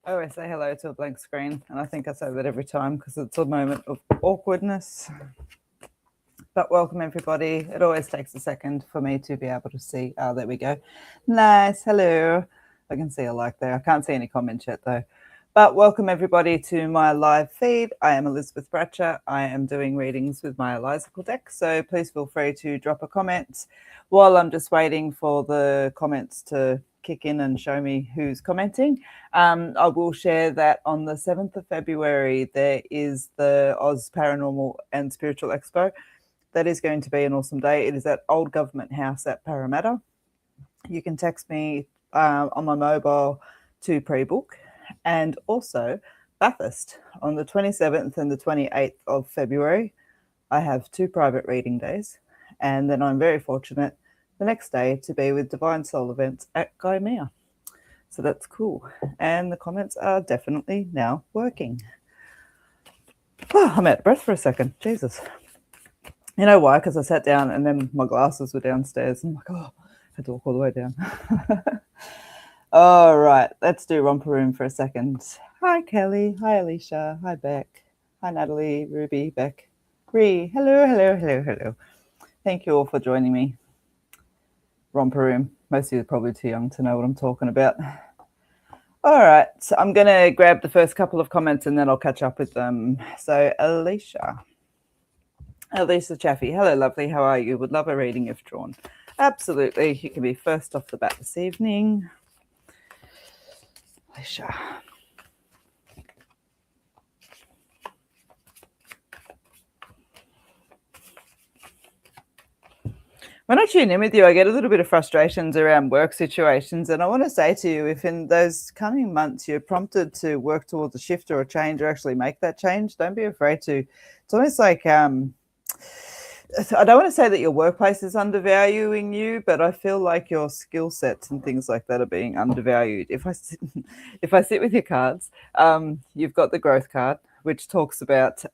I always say hello to a blank screen, and I think I say that every time because it's a moment of awkwardness. But welcome, everybody. It always takes a second for me to be able to see. Oh, there we go. Nice. Hello. I can see a like there. I can't see any comments yet, though. But welcome, everybody, to my live feed. I am Elizabeth Bratcher. I am doing readings with my Elizacle deck, so please feel free to drop a comment while I'm just waiting for the comments to kick in and show me who's commenting. I will share that on the 7th of February, there is the Oz Paranormal and Spiritual Expo. That is going to be an awesome day. It is at Old Government House at Parramatta. You can text me on my mobile to pre-book. And also Bathurst on the 27th and the 28th of February. I have 2 private reading days. And then I'm very fortunate the next day to be with Divine Soul Events at Gaimea. So that's cool. And the comments are definitely now working. Oh, I'm out of breath for a second. Jesus. You know why? Because I sat down and then my glasses were downstairs. I'm like, oh, I had to walk all the way down. All right, let's do Romper Room for a second. Hi, Kelly. Hi, Alicia. Hi, Beck. Hi, Natalie, Ruby, Beck, Ree. Hello, hello, hello, hello. Thank you all for joining me. Romper Room. Most of you are probably too young to know what I'm talking about. All right, so I'm going to grab the first couple of comments and then I'll catch up with them. So, Alicia Chaffee. Hello, lovely. How are you? Would love a reading if drawn. Absolutely. You can be first off the bat this evening. Alicia. When I tune in with you, I get a little bit of frustrations around work situations. And I want to say to you, if in those coming months you're prompted to work towards a shift or a change or actually make that change, don't be afraid to. It's almost like, I don't want to say that your workplace is undervaluing you, but I feel like your skill sets and things like that are being undervalued. If I sit with your cards, you've got the growth card, which talks about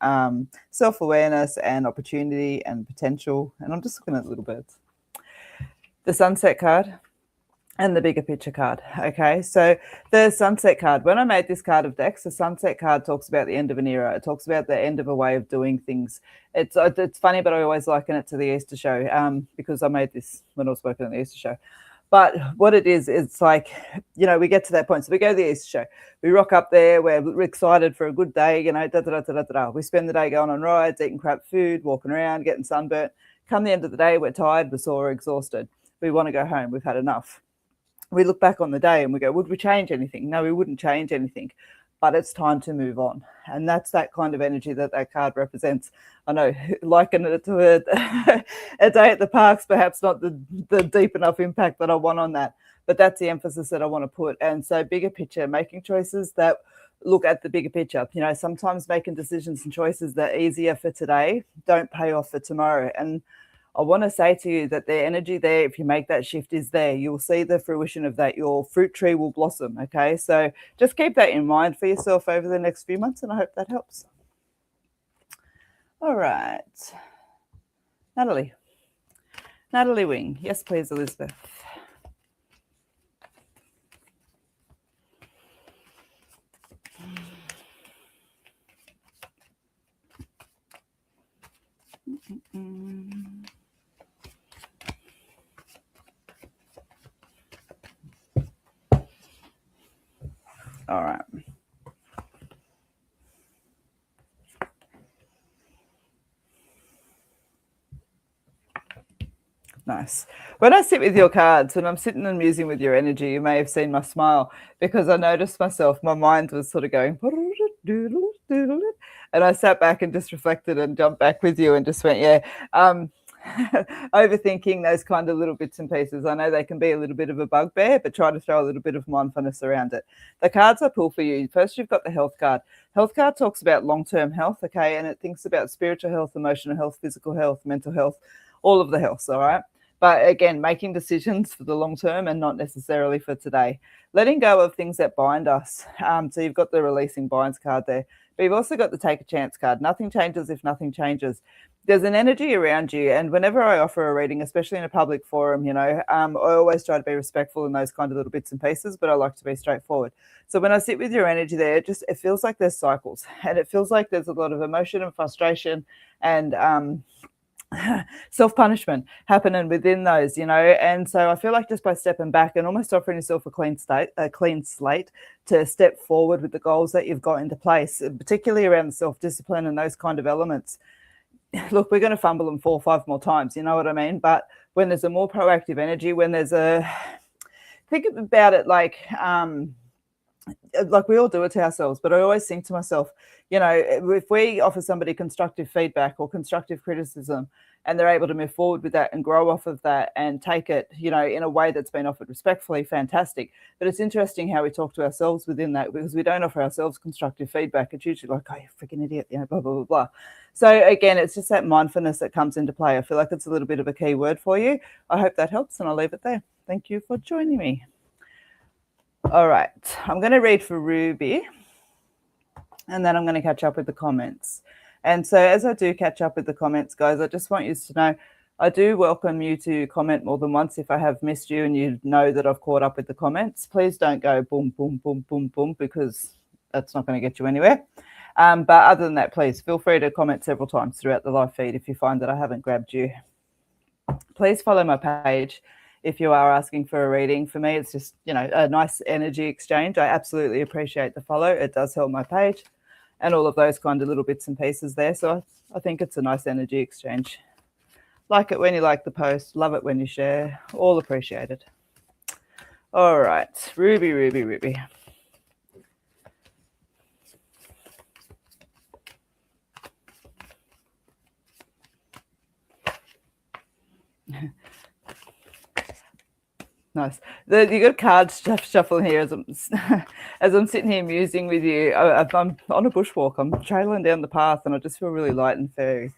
self-awareness and opportunity and potential. And I'm just looking at little birds. The sunset card and the bigger picture card. Okay, so the sunset card, when I made this card of decks, the sunset card talks about the end of an era. It talks about the end of a way of doing things. It's funny, but I always liken it to the Easter show because I made this when I was working on the Easter show. But what it is, it's like, you know, we get to that point. So we go to the Easter show. We rock up there. We're excited for a good day, you know, We spend the day going on rides, eating crap food, walking around, getting sunburnt. Come the end of the day, we're tired, we're sore, we're exhausted. We want to go home. We've had enough. We look back on the day and we go, would we change anything? No, we wouldn't change anything. But it's time to move on. And that's that kind of energy that card represents. I know, liken it to a day at the parks, perhaps not the deep enough impact that I want on that. But that's the emphasis that I want to put. And so bigger picture, making choices that look at the bigger picture. You know, sometimes making decisions and choices that are easier for today don't pay off for tomorrow. And I want to say to you that the energy there, if you make that shift, is there. You'll see the fruition of that. Your fruit tree will blossom, okay? So just keep that in mind for yourself over the next few months, and I hope that helps. All right. Natalie Wing. Yes, please, Elizabeth. All right. Nice. When I sit with your cards, when I'm sitting and musing with your energy, you may have seen my smile because I noticed myself, my mind was sort of going, and I sat back and just reflected and jumped back with you and just went, yeah. Overthinking those kind of little bits and pieces. I know they can be a little bit of a bugbear, but try to throw a little bit of mindfulness around it. The cards I pull for you, first you've got the health card. Health card talks about long-term health, okay, and it thinks about spiritual health, emotional health, physical health, mental health, all of the health, all right? But again, making decisions for the long term and not necessarily for today. Letting go of things that bind us. So you've got the releasing binds card there, but you've also got the take a chance card. Nothing changes if nothing changes. There's an energy around you. And whenever I offer a reading, especially in a public forum, I always try to be respectful in those kind of little bits and pieces, but I like to be straightforward. So when I sit with your energy there, it feels like there's cycles, and it feels like there's a lot of emotion and frustration and self-punishment happening within those, and so I feel like just by stepping back and almost offering yourself a clean slate to step forward with the goals that you've got into place, particularly around the self-discipline and those kind of elements. Look, we're going to fumble and fall 5 more times, you know what I mean? But when there's a more proactive energy, when there's think about it like we all do it to ourselves, but I always think to myself, if we offer somebody constructive feedback or constructive criticism and they're able to move forward with that and grow off of that and take it, in a way that's been offered respectfully, fantastic. But it's interesting how we talk to ourselves within that, because we don't offer ourselves constructive feedback. It's usually like, oh, you freaking idiot, blah, blah, blah, blah. So again, it's just that mindfulness that comes into play. I feel like it's a little bit of a key word for you. I hope that helps, and I'll leave it there. Thank you for joining me. All right, I'm going to read for Ruby, and then I'm going to catch up with the comments. And so as I do catch up with the comments, guys, I just want you to know I do welcome you to comment more than once if I have missed you and you know that I've caught up with the comments. Please don't go boom, boom, boom, boom, boom, because that's not going to get you anywhere. But other than that, please feel free to comment several times throughout the live feed if you find that I haven't grabbed you. Please follow my page if you are asking for a reading. For me, it's just, a nice energy exchange. I absolutely appreciate the follow. It does help my page and all of those kind of little bits and pieces there. So I think it's a nice energy exchange. Like it when you like the post, love it when you share, all appreciated. All right, Ruby. Nice. You got cards shuffling here as I'm sitting here musing with you. I'm on a bushwalk. I'm trailing down the path, and I just feel really light and fairy.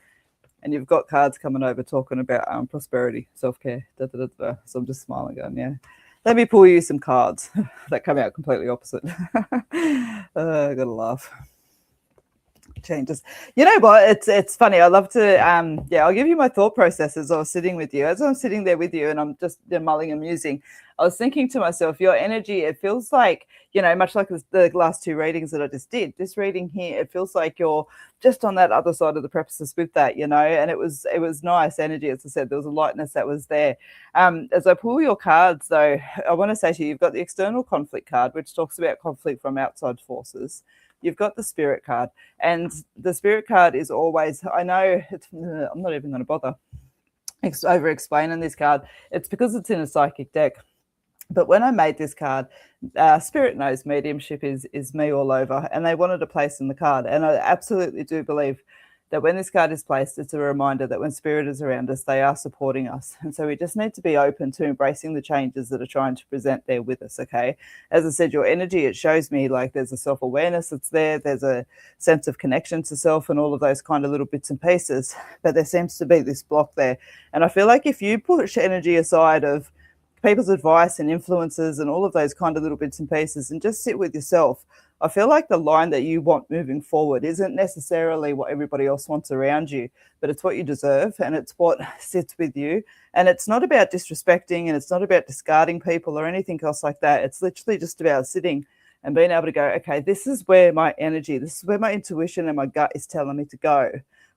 And you've got cards coming over talking about prosperity, self-care. So I'm just smiling, going, yeah. Let me pull you some cards that come out completely opposite. I gotta laugh. Changes. You know what? It's funny. I love to I'll give you my thought process as I was sitting with you. As I'm sitting there with you and I'm just mulling and musing, I was thinking to myself, your energy, it feels like, much like the last 2 readings that I just did, this reading here, it feels like you're just on that other side of the precipice with that, and it was nice energy. As I said, there was a lightness that was there. As I pull your cards though, I want to say to you, you've got the external conflict card, which talks about conflict from outside forces. You've got the spirit card, and the spirit card is always, I know I'm not even going to bother over explaining this card. It's because it's in a psychic deck. But when I made this card, Spirit knows mediumship is me all over, and they wanted a place in the card. And I absolutely do believe that when this card is placed, it's a reminder that when Spirit is around us, they are supporting us. And so we just need to be open to embracing the changes that are trying to present there with us, okay? As I said, your energy, it shows me like there's a self-awareness that's there. There's a sense of connection to self and all of those kind of little bits and pieces. But there seems to be this block there. And I feel like if you push energy aside of people's advice and influences and all of those kind of little bits and pieces and just sit with yourself, I feel like the line that you want moving forward isn't necessarily what everybody else wants around you, but it's what you deserve and it's what sits with you. And it's not about disrespecting and it's not about discarding people or anything else like that. It's literally just about sitting and being able to go, okay, this is where my energy, this is where my intuition and my gut is telling me to go.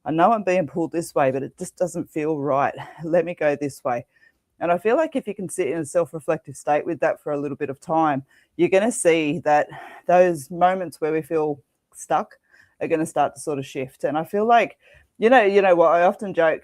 I know I'm being pulled this way, but it just doesn't feel right. Let me go this way. And I feel like if you can sit in a self-reflective state with that for a little bit of time, you're going to see that those moments where we feel stuck are going to start to sort of shift. And I feel like, you know what, I often joke,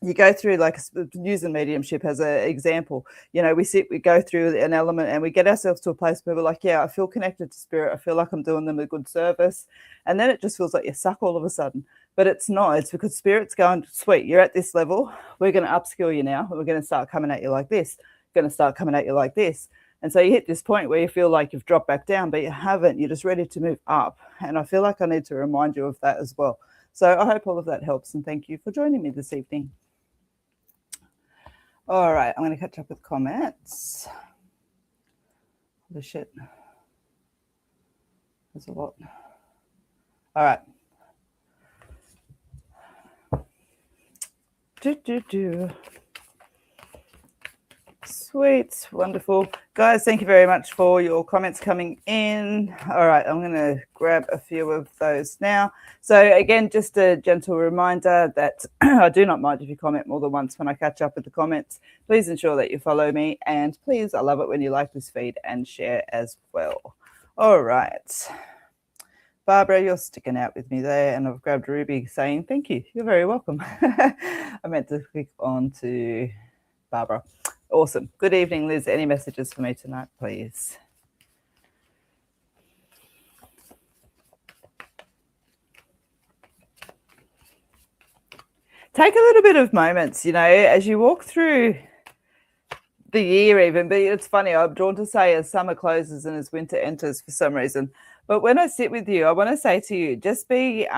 you go through, like using mediumship as an example, we go through an element and we get ourselves to a place where we're like, yeah, I feel connected to spirit. I feel like I'm doing them a good service. And then it just feels like you suck all of a sudden. But it's not. It's because spirit's going, sweet, you're at this level. We're going to upskill you now. We're going to start coming at you like this. We're going to start coming at you like this. And so you hit this point where you feel like you've dropped back down, but you haven't. You're just ready to move up. And I feel like I need to remind you of that as well. So I hope all of that helps. And thank you for joining me this evening. All right, I'm going to catch up with comments. Holy shit. There's a lot. All right. Sweet, wonderful. Guys, thank you very much for your comments coming in. All right, I'm going to grab a few of those now. So again, just a gentle reminder that I do not mind if you comment more than once when I catch up with the comments. Please ensure that you follow me, and please, I love it when you like this feed and share as well. All right. Barbara, you're sticking out with me there, and I've grabbed Ruby saying thank you. You're very welcome. I meant to click on to Barbara. Awesome. Good evening, Liz. Any messages for me tonight, please? Take a little bit of moments, you know, as you walk through the year even, but it's funny, I'm drawn to say as summer closes and as winter enters for some reason. But when I sit with you, I want to say to you, just be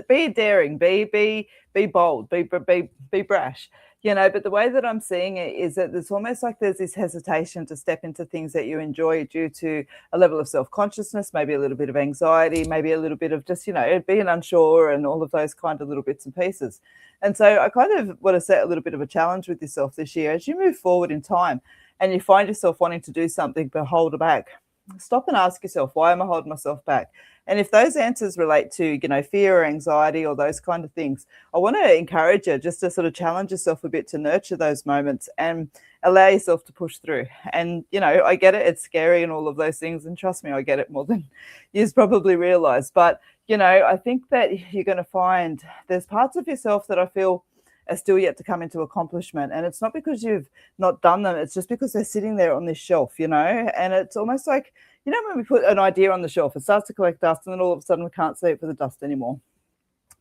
daring, be bold, be brash, you know. But the way that I'm seeing it is that it's almost like there's this hesitation to step into things that you enjoy due to a level of self-consciousness, maybe a little bit of anxiety, maybe a little bit of just, you know, being unsure and all of those kind of little bits and pieces. And so I kind of want to set a little bit of a challenge with yourself this year as you move forward in time and you find yourself wanting to do something but hold back. Stop and ask yourself, why am I holding myself back? And if those answers relate to, you know, fear or anxiety or those kind of things, I want to encourage you just to sort of challenge yourself a bit to nurture those moments and allow yourself to push through. And, you know, I get it. It's scary and all of those things. And trust me, I get it more than you've probably realized. But, you know, I think that you're going to find there's parts of yourself that I feel are still yet to come into accomplishment. And it's not because you've not done them. It's just because they're sitting there on this shelf, you know, and it's almost like, you know, when we put an idea on the shelf, it starts to collect dust and then all of a sudden we can't see it for the dust anymore.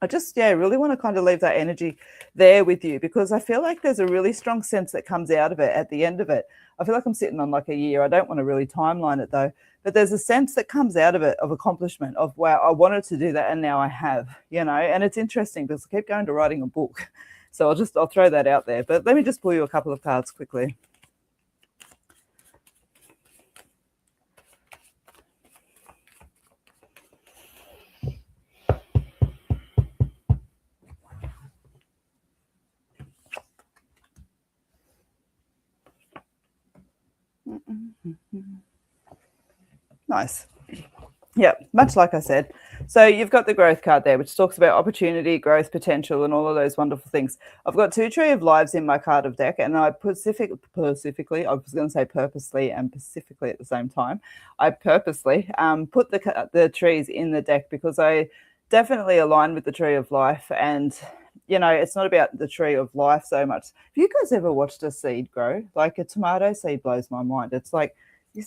I just, really want to kind of leave that energy there with you because I feel like there's a really strong sense that comes out of it at the end of it. I feel like I'm sitting on like a year. I don't want to really timeline it though, but there's a sense that comes out of it of accomplishment of, wow, I wanted to do that and now I have, you know, and it's interesting because I keep going to writing a book. So I'll throw that out there. But let me just pull you a couple of cards quickly. Nice. Yeah, much like I said. So you've got the growth card there, which talks about opportunity, growth, potential, and all of those wonderful things. I've got 2 Tree of Lives in my card of deck, and I specifically, I was going to say purposely and pacifically at the same time. I purposely put the trees in the deck because I definitely align with the Tree of Life. And, you know, it's not about the Tree of Life so much. Have you guys ever watched a seed grow? Like a tomato seed blows my mind. It's like,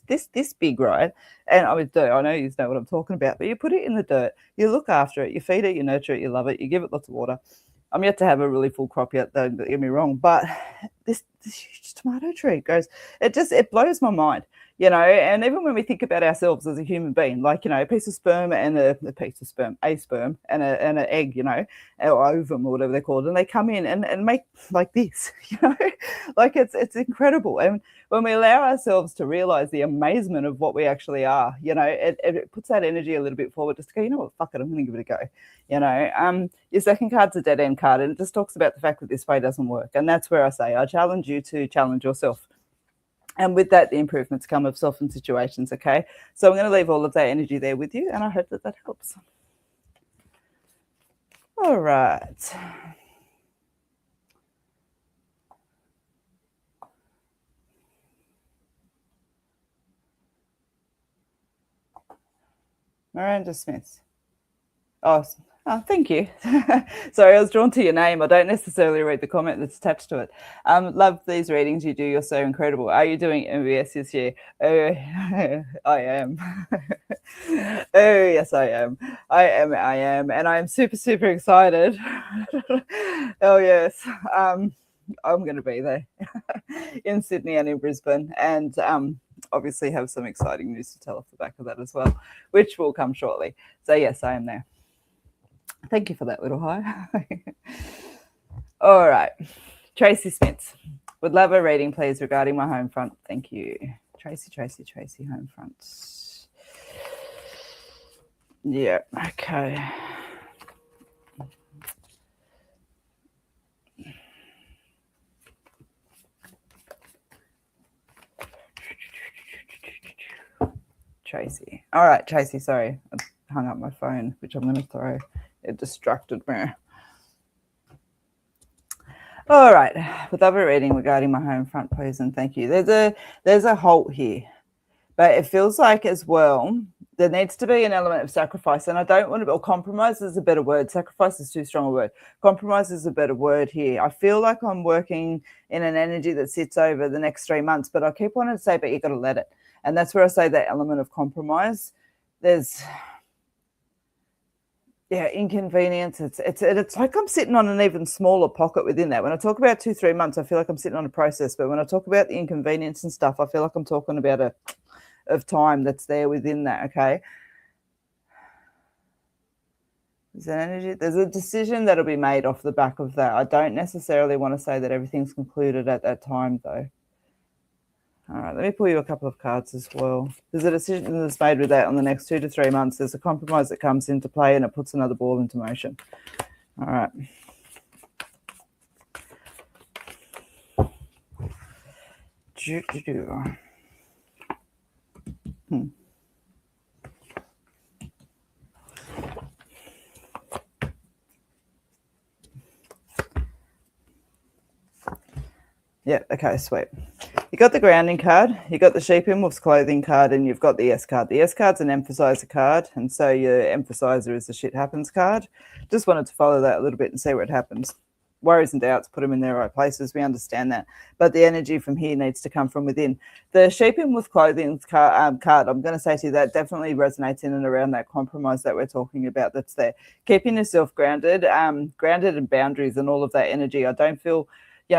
this big, right? And I know you know what I'm talking about, but you put it in the dirt, you look after it, you feed it, you nurture it, you love it, you give it lots of water. I'm yet to have a really full crop yet, don't get me wrong, but this huge tomato tree grows. It blows my mind, you know. And even when we think about ourselves as a human being, like, you know, a piece of sperm and a sperm and an egg, you know, or ovum or whatever they're called, and they come in and make like this, you know, like it's incredible. And when we allow ourselves to realize the amazement of what we actually are, you know, it puts that energy a little bit forward just to go, you know what, fuck it, I'm going to give it a go, you know. Your second card's a dead end card, and it just talks about the fact that this way doesn't work. And that's where I say I challenge you to challenge yourself. And with that, the improvements come of self and situations, okay? So I'm going to leave all of that energy there with you, and I hope that helps. All right. Miranda Smith. Oh, thank you. Sorry, I was drawn to your name. I don't necessarily read the comment that's attached to it. Love these readings you do. You're so incredible. Are you doing MBS this year? Oh, I am. Oh, yes, I am. I am. And I am super, super excited. Oh, yes. I'm going to be there in Sydney and in Brisbane. And obviously have some exciting news to tell off the back of that as well, which will come shortly. So, yes, I am there. Thank you for that little hi. All right. Tracy Smith. Would love a reading, please, regarding my home front. Thank you. Tracy, home front. Yeah, okay. Tracy. All right, Tracy, sorry. I hung up my phone, which I'm going to throw. It distracted me. All right. With other reading regarding my home front, please, and thank you. There's a halt here, but it feels like as well there needs to be an element of sacrifice, and I don't want to. Or compromise is a better word. Sacrifice is too strong a word. Compromise is a better word here. I feel like I'm working in an energy that sits over the next 3 months, but I keep wanting to say, but you got to let it, and that's where I say that element of compromise. There's inconvenience. It's like I'm sitting on an even smaller pocket within that. When I talk about 2-3 months, I feel like I'm sitting on a process. But when I talk about the inconvenience and stuff, I feel like I'm talking about of time that's there within that. Okay. There's an energy. There's a decision that'll be made off the back of that. I don't necessarily want to say that everything's concluded at that time, though. All right, let me pull you a couple of cards as well. There's a decision that's made with that on the next 2 to 3 months. There's a compromise that comes into play and it puts another ball into motion. All right. Yeah, okay, sweet. You got the grounding card, you got the sheep in wolf's clothing card, and you've got the S card. The S card's an emphasizer card, and so your emphasizer is the shit happens card. Just wanted to follow that a little bit and see what happens. Worries and doubts, put them in their right places. We understand that. But the energy from here needs to come from within. The sheep in wolf's clothing card, I'm going to say to you that definitely resonates in and around that compromise that we're talking about that's there. Keeping yourself grounded, grounded and boundaries and all of that energy. I don't feel...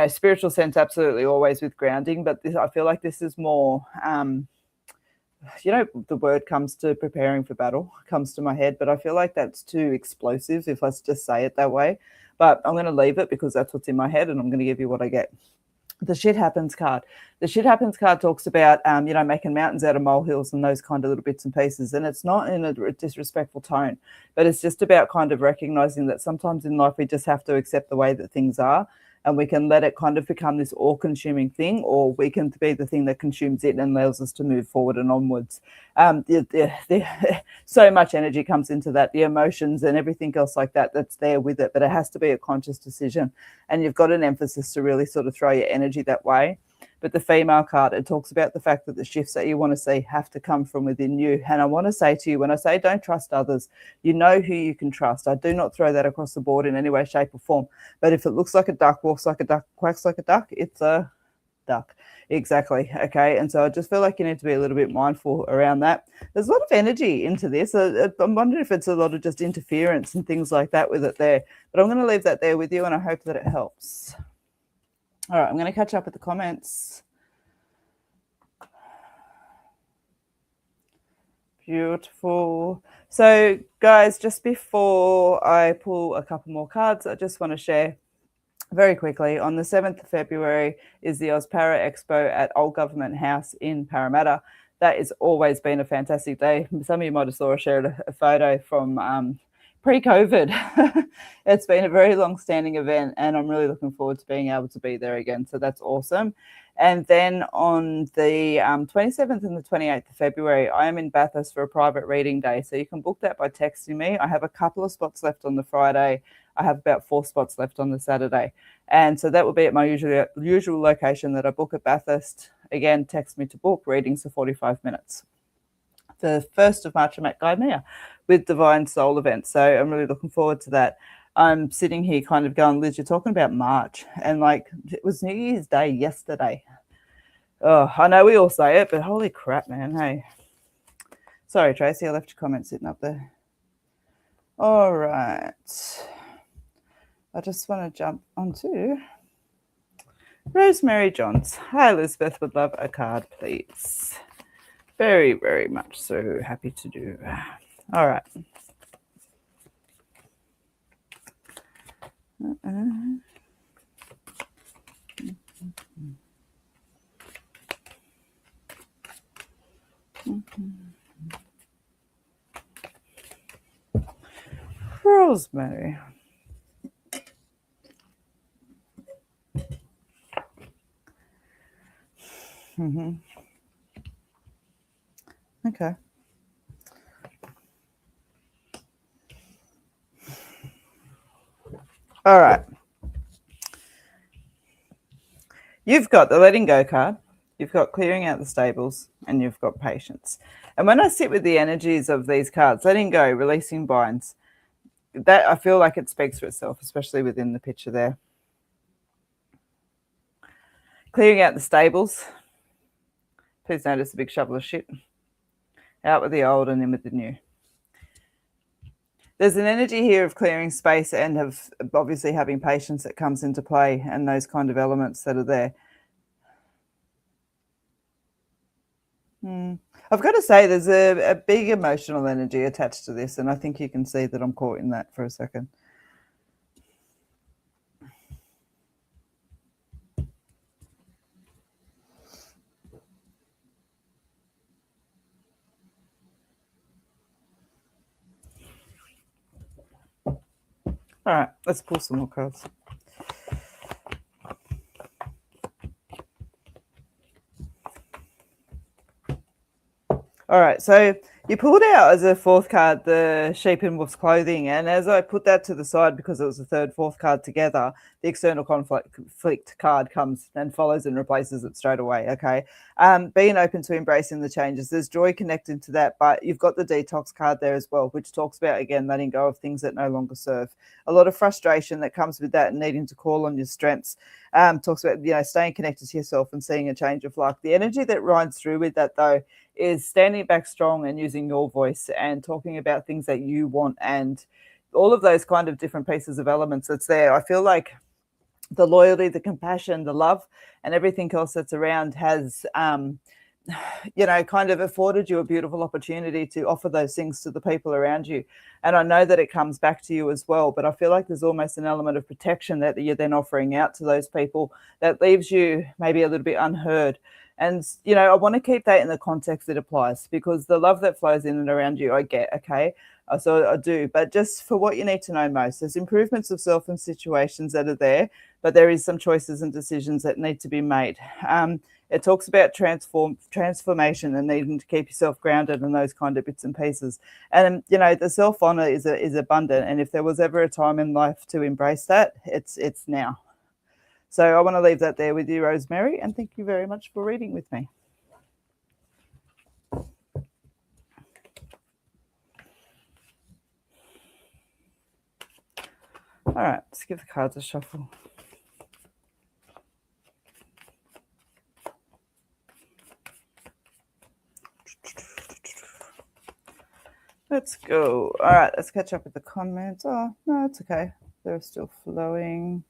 spiritual sense, absolutely always with grounding, but I feel like this is more, the word comes to preparing for battle, comes to my head, but I feel like that's too explosive if I just say it that way. But I'm going to leave it because that's what's in my head and I'm going to give you what I get. The shit happens card. The shit happens card talks about, making mountains out of molehills and those kind of little bits and pieces. And it's not in a disrespectful tone, but it's just about kind of recognizing that sometimes in life we just have to accept the way that things are. And we can let it kind of become this all-consuming thing, or we can be the thing that consumes it and allows us to move forward and onwards. So much energy comes into that, the emotions and everything else like that that's there with it, but it has to be a conscious decision. And you've got an emphasis to really sort of throw your energy that way. But the female card, it talks about the fact that the shifts that you want to see have to come from within you. And I want to say to you, when I say don't trust others, you know who you can trust. I do not throw that across the board in any way, shape or form. But if it looks like a duck, walks like a duck, quacks like a duck, it's a duck. Exactly. Okay. And so I just feel like you need to be a little bit mindful around that. There's a lot of energy into this. I'm wondering if it's a lot of just interference and things like that with it there. But I'm going to leave that there with you and I hope that it helps. All right, I'm going to catch up with the comments. Beautiful. So, guys, just before I pull a couple more cards, I just want to share very quickly. On the 7th of February is the Auspara Expo at Old Government House in Parramatta. That has always been a fantastic day. Some of you might have saw or shared a photo from pre-COVID. It's been a very long-standing event and I'm really looking forward to being able to be there again. So that's awesome. And then on the 27th and the 28th of February, I am in Bathurst for a private reading day. So you can book that by texting me. I have a couple of spots left on the Friday. I have about 4 spots left on the Saturday. And so that will be at my usual location that I book at Bathurst. Again, text me to book. Readings for 45 minutes. The 1st of March, I'm at Gaimea with Divine Soul event. So I'm really looking forward to that. I'm sitting here kind of going, Liz, you're talking about March. And like, it was New Year's Day yesterday. Oh, I know we all say it, but holy crap, man. Hey. Sorry, Tracy, I left your comment sitting up there. All right. I just want to jump onto Rosemary Johns. Hi, Elizabeth. Would love a card, please. Very, very much so. Happy to do. All right. Rosemary. Okay. All right. You've got the letting go card, you've got clearing out the stables, and you've got patience. And when I sit with the energies of these cards, letting go, releasing binds, that I feel like it speaks for itself, especially within the picture there. Clearing out the stables. Please notice the big shovel of shit. Out with the old and in with the new. There's an energy here of clearing space and of obviously having patience that comes into play, and those kind of elements that are there. I've got to say there's a big emotional energy attached to this, and I think you can see that I'm caught in that for a second. All right, let's pull some more cards. All right, so you pulled out as a fourth card the sheep in wolf's clothing, and as I put that to the side because it was the third, fourth card together, the external conflict card comes and follows and replaces it straight away. Okay, being open to embracing the changes. There's joy connected to that, but you've got the detox card there as well, which talks about again letting go of things that no longer serve. A lot of frustration that comes with that and needing to call on your strengths. Talks about staying connected to yourself and seeing a change of luck. The energy that rides through with that though is standing back strong and using your voice and talking about things that you want and all of those kind of different pieces of elements that's there. I feel like the loyalty, the compassion, the love, and everything else that's around has, kind of afforded you a beautiful opportunity to offer those things to the people around you. And I know that it comes back to you as well, but I feel like there's almost an element of protection that you're then offering out to those people that leaves you maybe a little bit unheard. And, I want to keep that in the context it applies, because the love that flows in and around you, I get, okay? So I do, but just for what you need to know most, there's improvements of self and situations that are there, but there is some choices and decisions that need to be made. It talks about transformation and needing to keep yourself grounded and those kind of bits and pieces. And, the self-honor is abundant. And if there was ever a time in life to embrace that, it's now. So I want to leave that there with you, Rosemary, and thank you very much for reading with me. All right, let's give the cards a shuffle. Let's go. All right, let's catch up with the comments. Oh, no, it's okay. They're still flowing.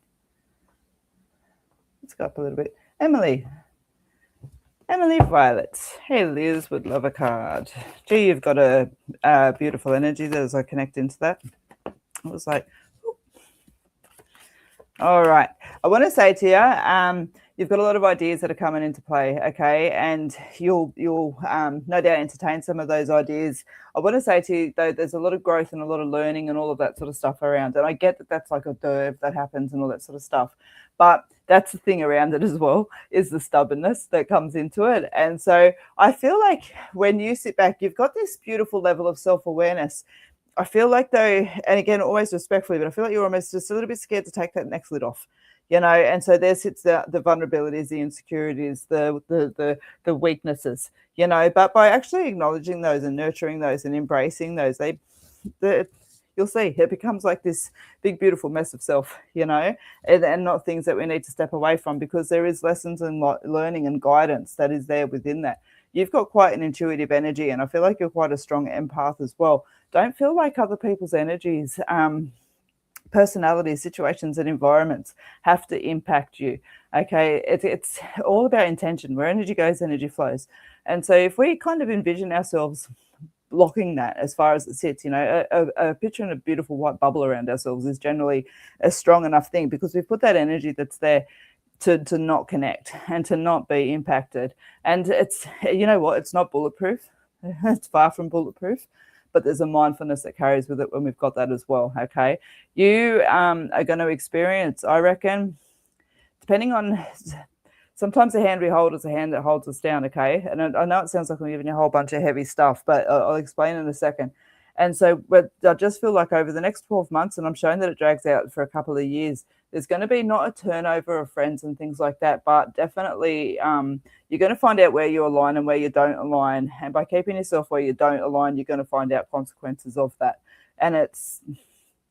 Let's go up a little bit. Emily Violet. Hey, Liz would love a card. Gee, you've got a beautiful energy there as I connect into that. I was like, ooh. All right. I want to say to you, you've got a lot of ideas that are coming into play, okay? And you'll no doubt entertain some of those ideas. I want to say to you, though, there's a lot of growth and a lot of learning and all of that sort of stuff around. And I get that that's like a derv that happens and all that sort of stuff. But that's the thing around it as well, is the stubbornness that comes into it. And so I feel like when you sit back, you've got this beautiful level of self-awareness. I feel like though, and again, always respectfully, but I feel like you're almost just a little bit scared to take that next lid off, and so there sits the vulnerabilities, the insecurities, the weaknesses, but by actually acknowledging those and nurturing those and embracing those, you'll see it becomes like this big, beautiful mess of self, and not things that we need to step away from, because there is lessons and learning and guidance that is there within that. You've got quite an intuitive energy, and I feel like you're quite a strong empath as well. Don't feel like other people's energies, personalities, situations, and environments have to impact you. Okay, it's all about intention. Where energy goes, energy flows. And so if we kind of envision ourselves blocking that as far as it sits, a picture in a beautiful white bubble around ourselves is generally a strong enough thing, because we've put that energy that's there to not connect and to not be impacted. And it's, it's not bulletproof. It's far from bulletproof, but there's a mindfulness that carries with it when we've got that as well. Okay, you are going to experience, I reckon, depending on, sometimes the hand we hold is a hand that holds us down. Okay, and I know it sounds like I'm giving you a whole bunch of heavy stuff, but I'll explain in a second. And so I just feel like over the next 12 months, and I'm showing that it drags out for a couple of years, there's going to be not a turnover of friends and things like that, but definitely you're going to find out where you align and where you don't align. And by keeping yourself where you don't align, you're going to find out consequences of that. And it's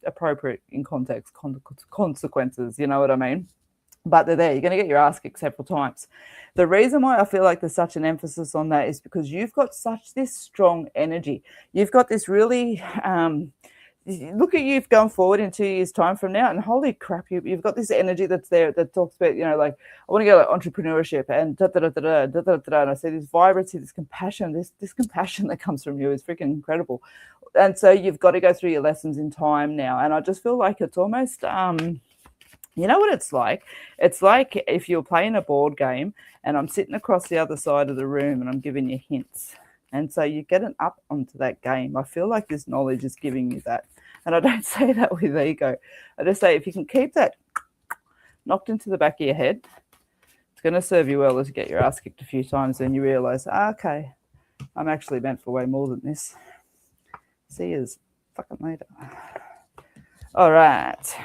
appropriate in context, consequences, you know what I mean? But they're there. You're going to get your ass kicked several times. The reason why I feel like there's such an emphasis on that is because you've got such this strong energy. You've got this really, look at you going forward in 2 years' time from now, and holy crap, you've got this energy that's there that talks about, you know, like, I want to go like entrepreneurship and da-da-da-da-da-da-da-da, and I see this vibrancy, this compassion, this compassion that comes from you is freaking incredible. And so you've got to go through your lessons in time now. And I just feel like it's almost, you know what it's like? It's like if you're playing a board game and I'm sitting across the other side of the room and I'm giving you hints. And so you're getting up onto that game. I feel like this knowledge is giving you that. And I don't say that with ego. I just say if you can keep that knocked into the back of your head, it's going to serve you well as you get your ass kicked a few times and you realize, okay, I'm actually meant for way more than this. See you fucking later. All right.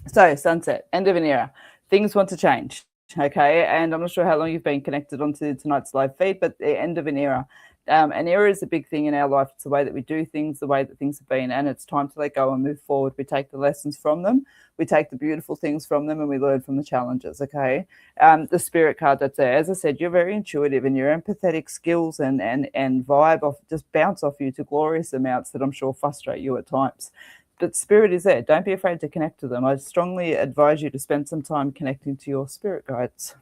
So sunset, end of an era. Things want to change, okay? And I'm not sure how long you've been connected onto tonight's live feed, but the end of an era. An era is a big thing in our life. It's the way that we do things, the way that things have been, and it's time to let go and move forward. We take the lessons from them, we take the beautiful things from them, and we learn from the challenges, okay? The spirit card that's there, as I said, you're very intuitive, and your empathetic skills and vibe off just bounce off you to glorious amounts that I'm sure frustrate you at times. But spirit is there. Don't be afraid to connect to them. I strongly advise you to spend some time connecting to your spirit guides.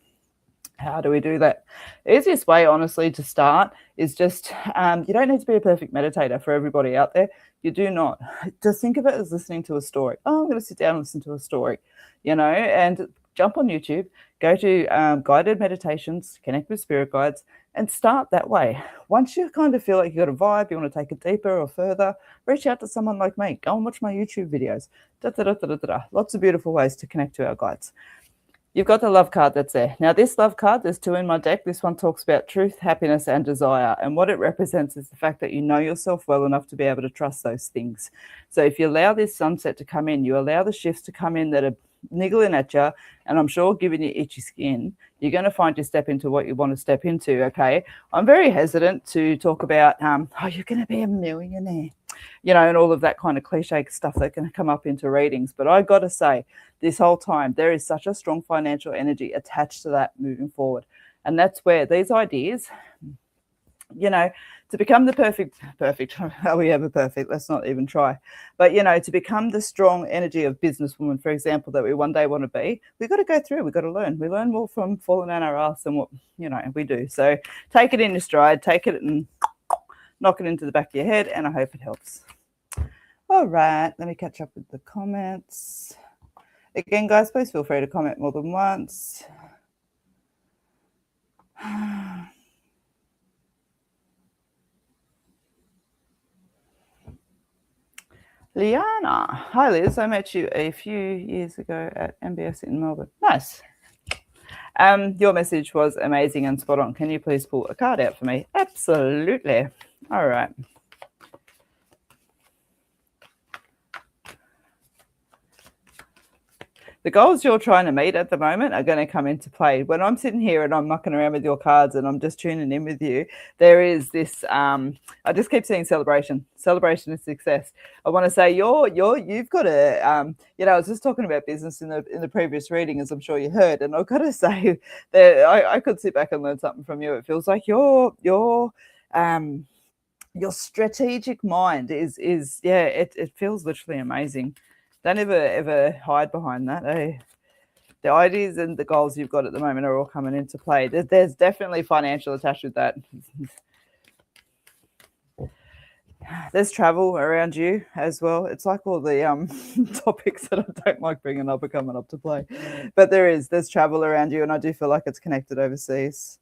How do we do that? The easiest way, honestly, to start is just, you don't need to be a perfect meditator for everybody out there. You do not. Just think of it as listening to a story. Oh, I'm going to sit down and listen to a story, you know, and jump on YouTube, go to guided meditations, connect with spirit guides, and start that way. Once you kind of feel like you've got a vibe, you want to take it deeper or further, reach out to someone like me. Go and watch my YouTube videos. Lots of beautiful ways to connect to our guides. You've got the love card that's there. Now, this love card, there's two in my deck. This one talks about truth, happiness, and desire. And what it represents is the fact that you know yourself well enough to be able to trust those things. So if you allow this sunset to come in, you allow the shifts to come in that are niggling at you, and I'm sure giving you itchy skin, you're going to find you step into what you want to step into, okay? I'm very hesitant to talk about, oh, you're going to be a millionaire, you know, and all of that kind of cliche stuff that can come up into readings. But I got to say, this whole time, there is such a strong financial energy attached to that moving forward. And that's where these ideas, you know, to become the perfect, are we ever perfect? Let's not even try. But, you know, to become the strong energy of businesswoman, for example, that we one day want to be, we've got to go through, we've got to learn. We learn more from falling on our ass than what, you know, we do. So take it in your stride, take it and knock it into the back of your head, and I hope it helps. All right, let me catch up with the comments. Again, guys, please feel free to comment more than once. Liana. Hi, Liz. I met you a few years ago at MBS in Melbourne. Nice. Your message was amazing and spot on. Can you please pull a card out for me? Absolutely. All right. The goals you're trying to meet at the moment are going to come into play. When I'm sitting here and I'm mucking around with your cards and I'm just tuning in with you, there is this, I just keep seeing celebration and success. I want to say you've got a, you know, I was just talking about business in the previous reading, as I'm sure you heard, and I've got to say that I could sit back and learn something from you. It feels like your strategic mind is yeah, it feels literally amazing. Don't ever hide behind that. The ideas and the goals you've got at the moment are all coming into play. There's definitely financial attached with that. There's travel around you as well. It's like all the topics that I don't like bringing up are coming up to play. But there's travel around you, and I do feel like it's connected overseas.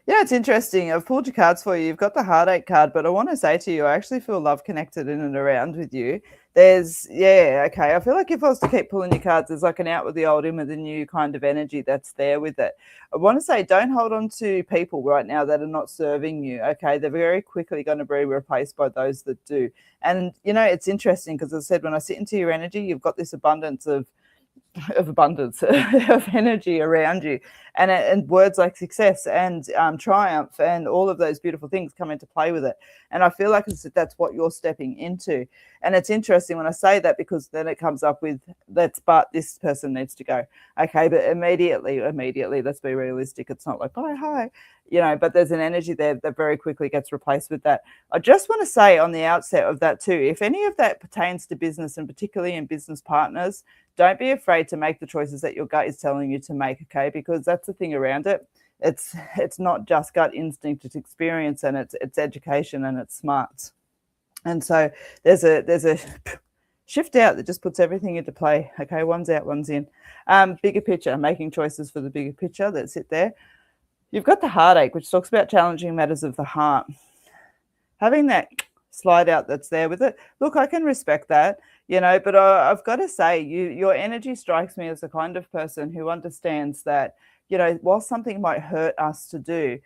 Yeah, it's interesting. I've pulled your cards for you. You've got the heartache card, but I want to say to you, I actually feel love connected in and around with you. Yeah, okay. I feel like if I was to keep pulling your cards, there's like an out with the old, in with the new kind of energy that's there with it. I want to say, don't hold on to people right now that are not serving you. Okay. They're very quickly going to be replaced by those that do. And, it's interesting because as I said, when I sit into your energy, you've got this abundance of abundance of energy around you, and words like success and triumph and all of those beautiful things come into play with it. And I feel like that's what you're stepping into. And it's interesting when I say that, because then it comes up with, but this person needs to go. Okay, but immediately, let's be realistic. It's not like bye, hi, but there's an energy there that very quickly gets replaced with that. I just want to say on the outset of that too, if any of that pertains to business, and particularly in business partners, don't be afraid to make the choices that your gut is telling you to make, okay? Because that's the thing around it. It's not just gut instinct, it's experience, and it's education, and it's smarts. And so there's a shift out that just puts everything into play. Okay, one's out, one's in. Bigger picture, making choices for the bigger picture that sit there. You've got the heartache, which talks about challenging matters of the heart. Having that slide out that's there with it. Look, I can respect that, but I've got to say, your energy strikes me as the kind of person who understands that, while something might hurt us to do,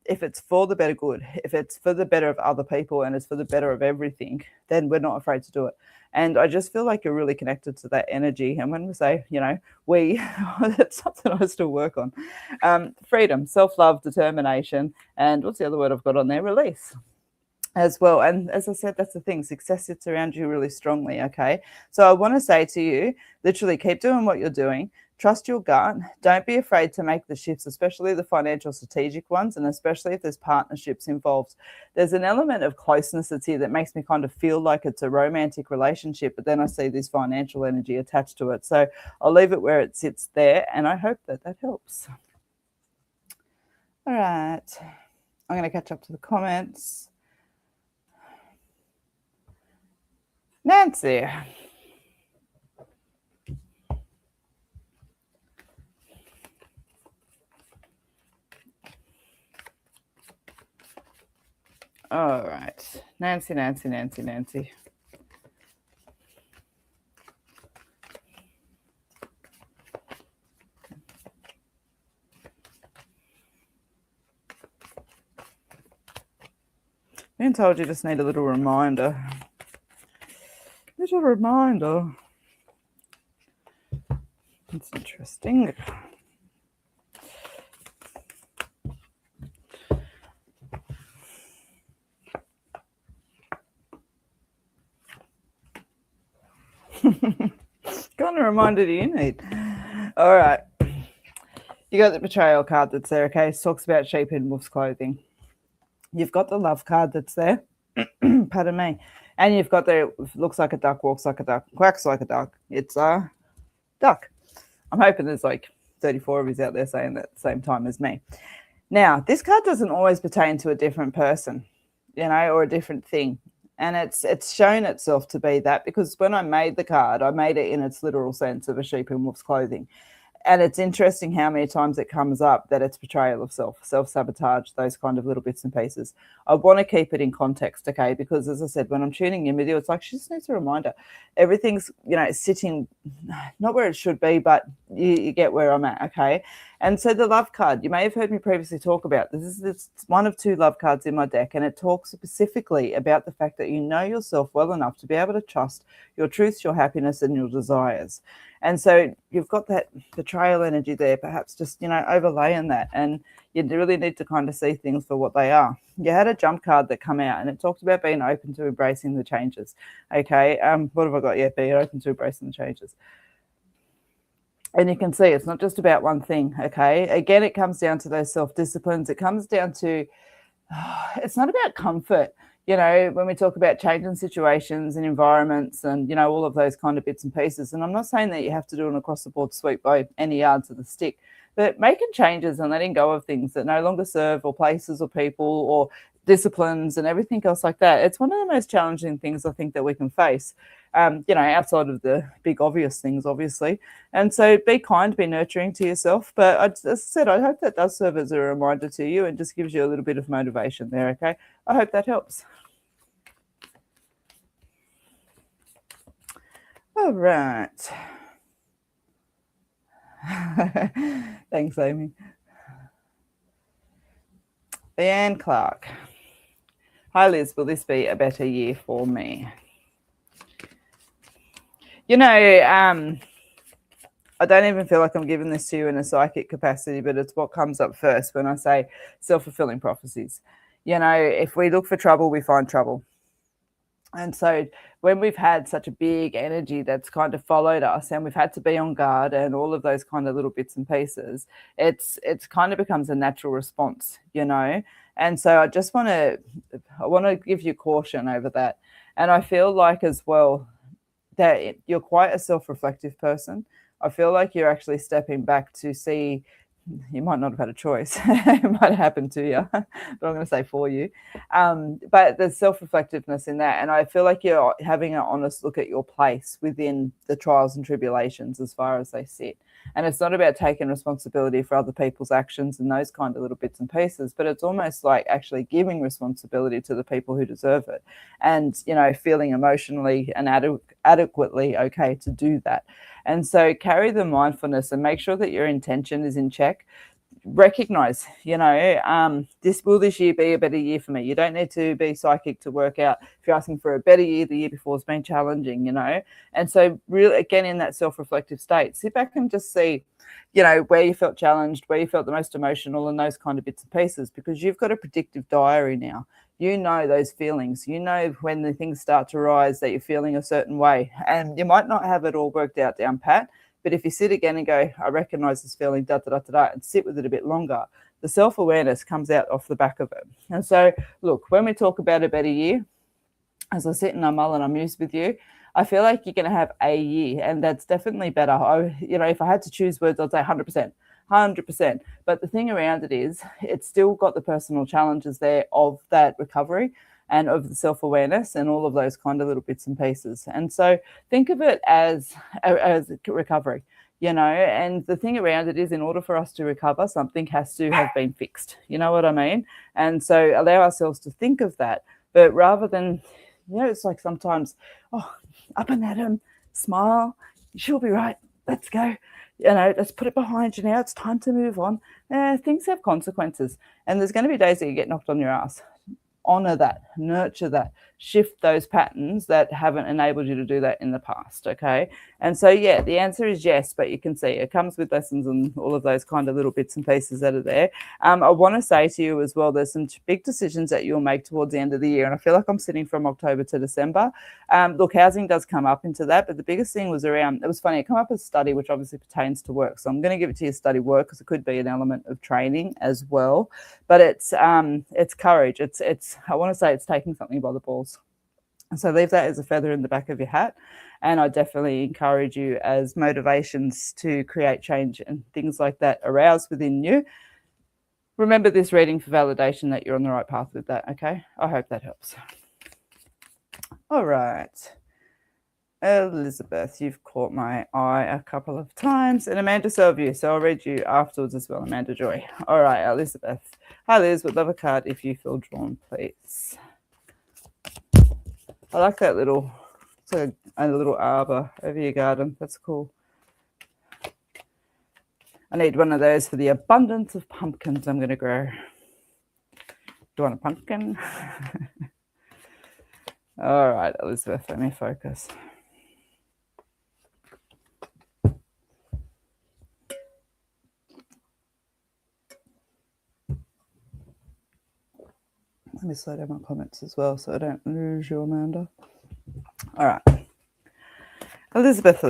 if it's for the better good, if it's for the better of other people and it's for the better of everything, then we're not afraid to do it. And I just feel like you're really connected to that energy. And when we say, that's something I still work on. Freedom, self-love, determination, and what's the other word I've got on there? Release as well. And as I said, that's the thing, success sits around you really strongly. Okay, so I want to say to you, literally keep doing what you're doing, trust your gut, don't be afraid to make the shifts, especially the financial strategic ones, and especially if there's partnerships involved. There's an element of closeness that's here that makes me kind of feel like it's a romantic relationship, but then I see this financial energy attached to it. So I'll leave it where it sits there, and I hope that helps. All right, I'm going to catch up to the comments. Nancy. All right. Nancy. Been told you just need a little reminder. Little reminder. That's interesting. What kind of reminder do you need? All right. You got the betrayal card that's there, okay? It talks about sheep in wolf's clothing. You've got the love card that's there. Pardon me. And you've got the looks like a duck, walks like a duck, quacks like a duck. It's a duck. I'm hoping there's like 34 of you out there saying that at the same time as me. Now, this card doesn't always pertain to a different person, or a different thing. And it's shown itself to be that, because when I made the card, I made it in its literal sense of a sheep in wolf's clothing. And it's interesting how many times it comes up that it's betrayal of self-sabotage, those kind of little bits and pieces. I want to keep it in context, okay? Because as I said, when I'm tuning in with you, it's like she just needs a reminder. Everything's, sitting not where it should be, but you get where I'm at, okay? And so the love card, you may have heard me previously talk about this. It's one of two love cards in my deck, and it talks specifically about the fact that you know yourself well enough to be able to trust your truths, your happiness, and your desires. And so you've got that betrayal energy there, perhaps just, overlaying that. And you really need to kind of see things for what they are. You had a jump card that come out, and it talked about being open to embracing the changes. Okay, what have I got? Yeah, being open to embracing the changes. And you can see it's not just about one thing, okay? Again, it comes down to those self-disciplines. It comes down to, it's not about comfort. When we talk about changing situations and environments and, all of those kind of bits and pieces. And I'm not saying that you have to do an across-the-board sweep by any yards of the stick, but making changes and letting go of things that no longer serve, or places or people, or disciplines and everything else like that. It's one of the most challenging things I think that we can face, outside of the big obvious things, obviously. And so be kind, be nurturing to yourself. But as I said, I hope that does serve as a reminder to you and just gives you a little bit of motivation there, okay? I hope that helps. All right. Thanks, Amy. Leanne Clark. Hi, Liz. Will this be a better year for me? I don't even feel like I'm giving this to you in a psychic capacity, but it's what comes up first when I say self-fulfilling prophecies. If we look for trouble, we find trouble. And so when we've had such a big energy that's kind of followed us and we've had to be on guard and all of those kind of little bits and pieces, it's kind of becomes a natural response, And so I want to give you caution over that. And I feel like as well that you're quite a self-reflective person. I feel like you're actually stepping back to see. You might not have had a choice. It might have happened to you, but I'm going to say for you. But there's self-reflectiveness in that. And I feel like you're having an honest look at your place within the trials and tribulations as far as they sit. And it's not about taking responsibility for other people's actions and those kind of little bits and pieces, but it's almost like actually giving responsibility to the people who deserve it and, feeling emotionally and adequately okay to do that. And so carry the mindfulness and make sure that your intention is in check. Recognize, will this year be a better year for me? You don't need to be psychic to work out if you're asking for a better year, the year before has been challenging, And so really, again, in that self-reflective state, sit back and just see, where you felt challenged, where you felt the most emotional and those kind of bits and pieces, because you've got a predictive diary now. You know those feelings. You know when the things start to rise that you're feeling a certain way. And you might not have it all worked out down pat, but if you sit again and go, I recognize this feeling, and sit with it a bit longer, the self-awareness comes out off the back of it. And so, look, when we talk about a better year, as I sit and I mull and I muse with you, I feel like you're going to have a year, and that's definitely better. If I had to choose words, I'd say 100%. 100%. But the thing around it is it's still got the personal challenges there of that recovery and of the self-awareness and all of those kind of little bits and pieces. And so think of it as recovery, and the thing around it is in order for us to recover, something has to have been fixed. You know what I mean? And so allow ourselves to think of that. But rather than, it's like sometimes, up and at 'em, smile, she'll be right, let's go. Let's put it behind you now. It's time to move on. Things have consequences. And there's going to be days that you get knocked on your ass. Honor that, nurture that, shift those patterns that haven't enabled you to do that in the past, okay? And so, the answer is yes, but you can see it comes with lessons and all of those kind of little bits and pieces that are there. I want to say to you as well, there's some big decisions that you'll make towards the end of the year, and I feel like I'm sitting from October to December. Look, housing does come up into that, but the biggest thing was around, it was funny, it came up as study, which obviously pertains to work. So I'm going to give it to you study work because it could be an element of training as well. But it's courage. It's I want to say it's taking something by the balls. So leave that as a feather in the back of your hat. And I definitely encourage you as motivations to create change and things like that arouse within you. Remember this reading for validation that you're on the right path with that, okay? I hope that helps. All right. Elizabeth, you've caught my eye a couple of times. And Amanda Selview, so I'll read you afterwards as well, Amanda Joy. All right, Elizabeth. Hi, Liz. Would love a card if you feel drawn, please. I like that little, it's like a little arbor over your garden. That's cool. I need one of those for the abundance of pumpkins I'm going to grow. Do you want a pumpkin? All right, Elizabeth, let me focus. Let me slow down my comments as well so I don't lose you, Amanda. All right. Elizabeth. I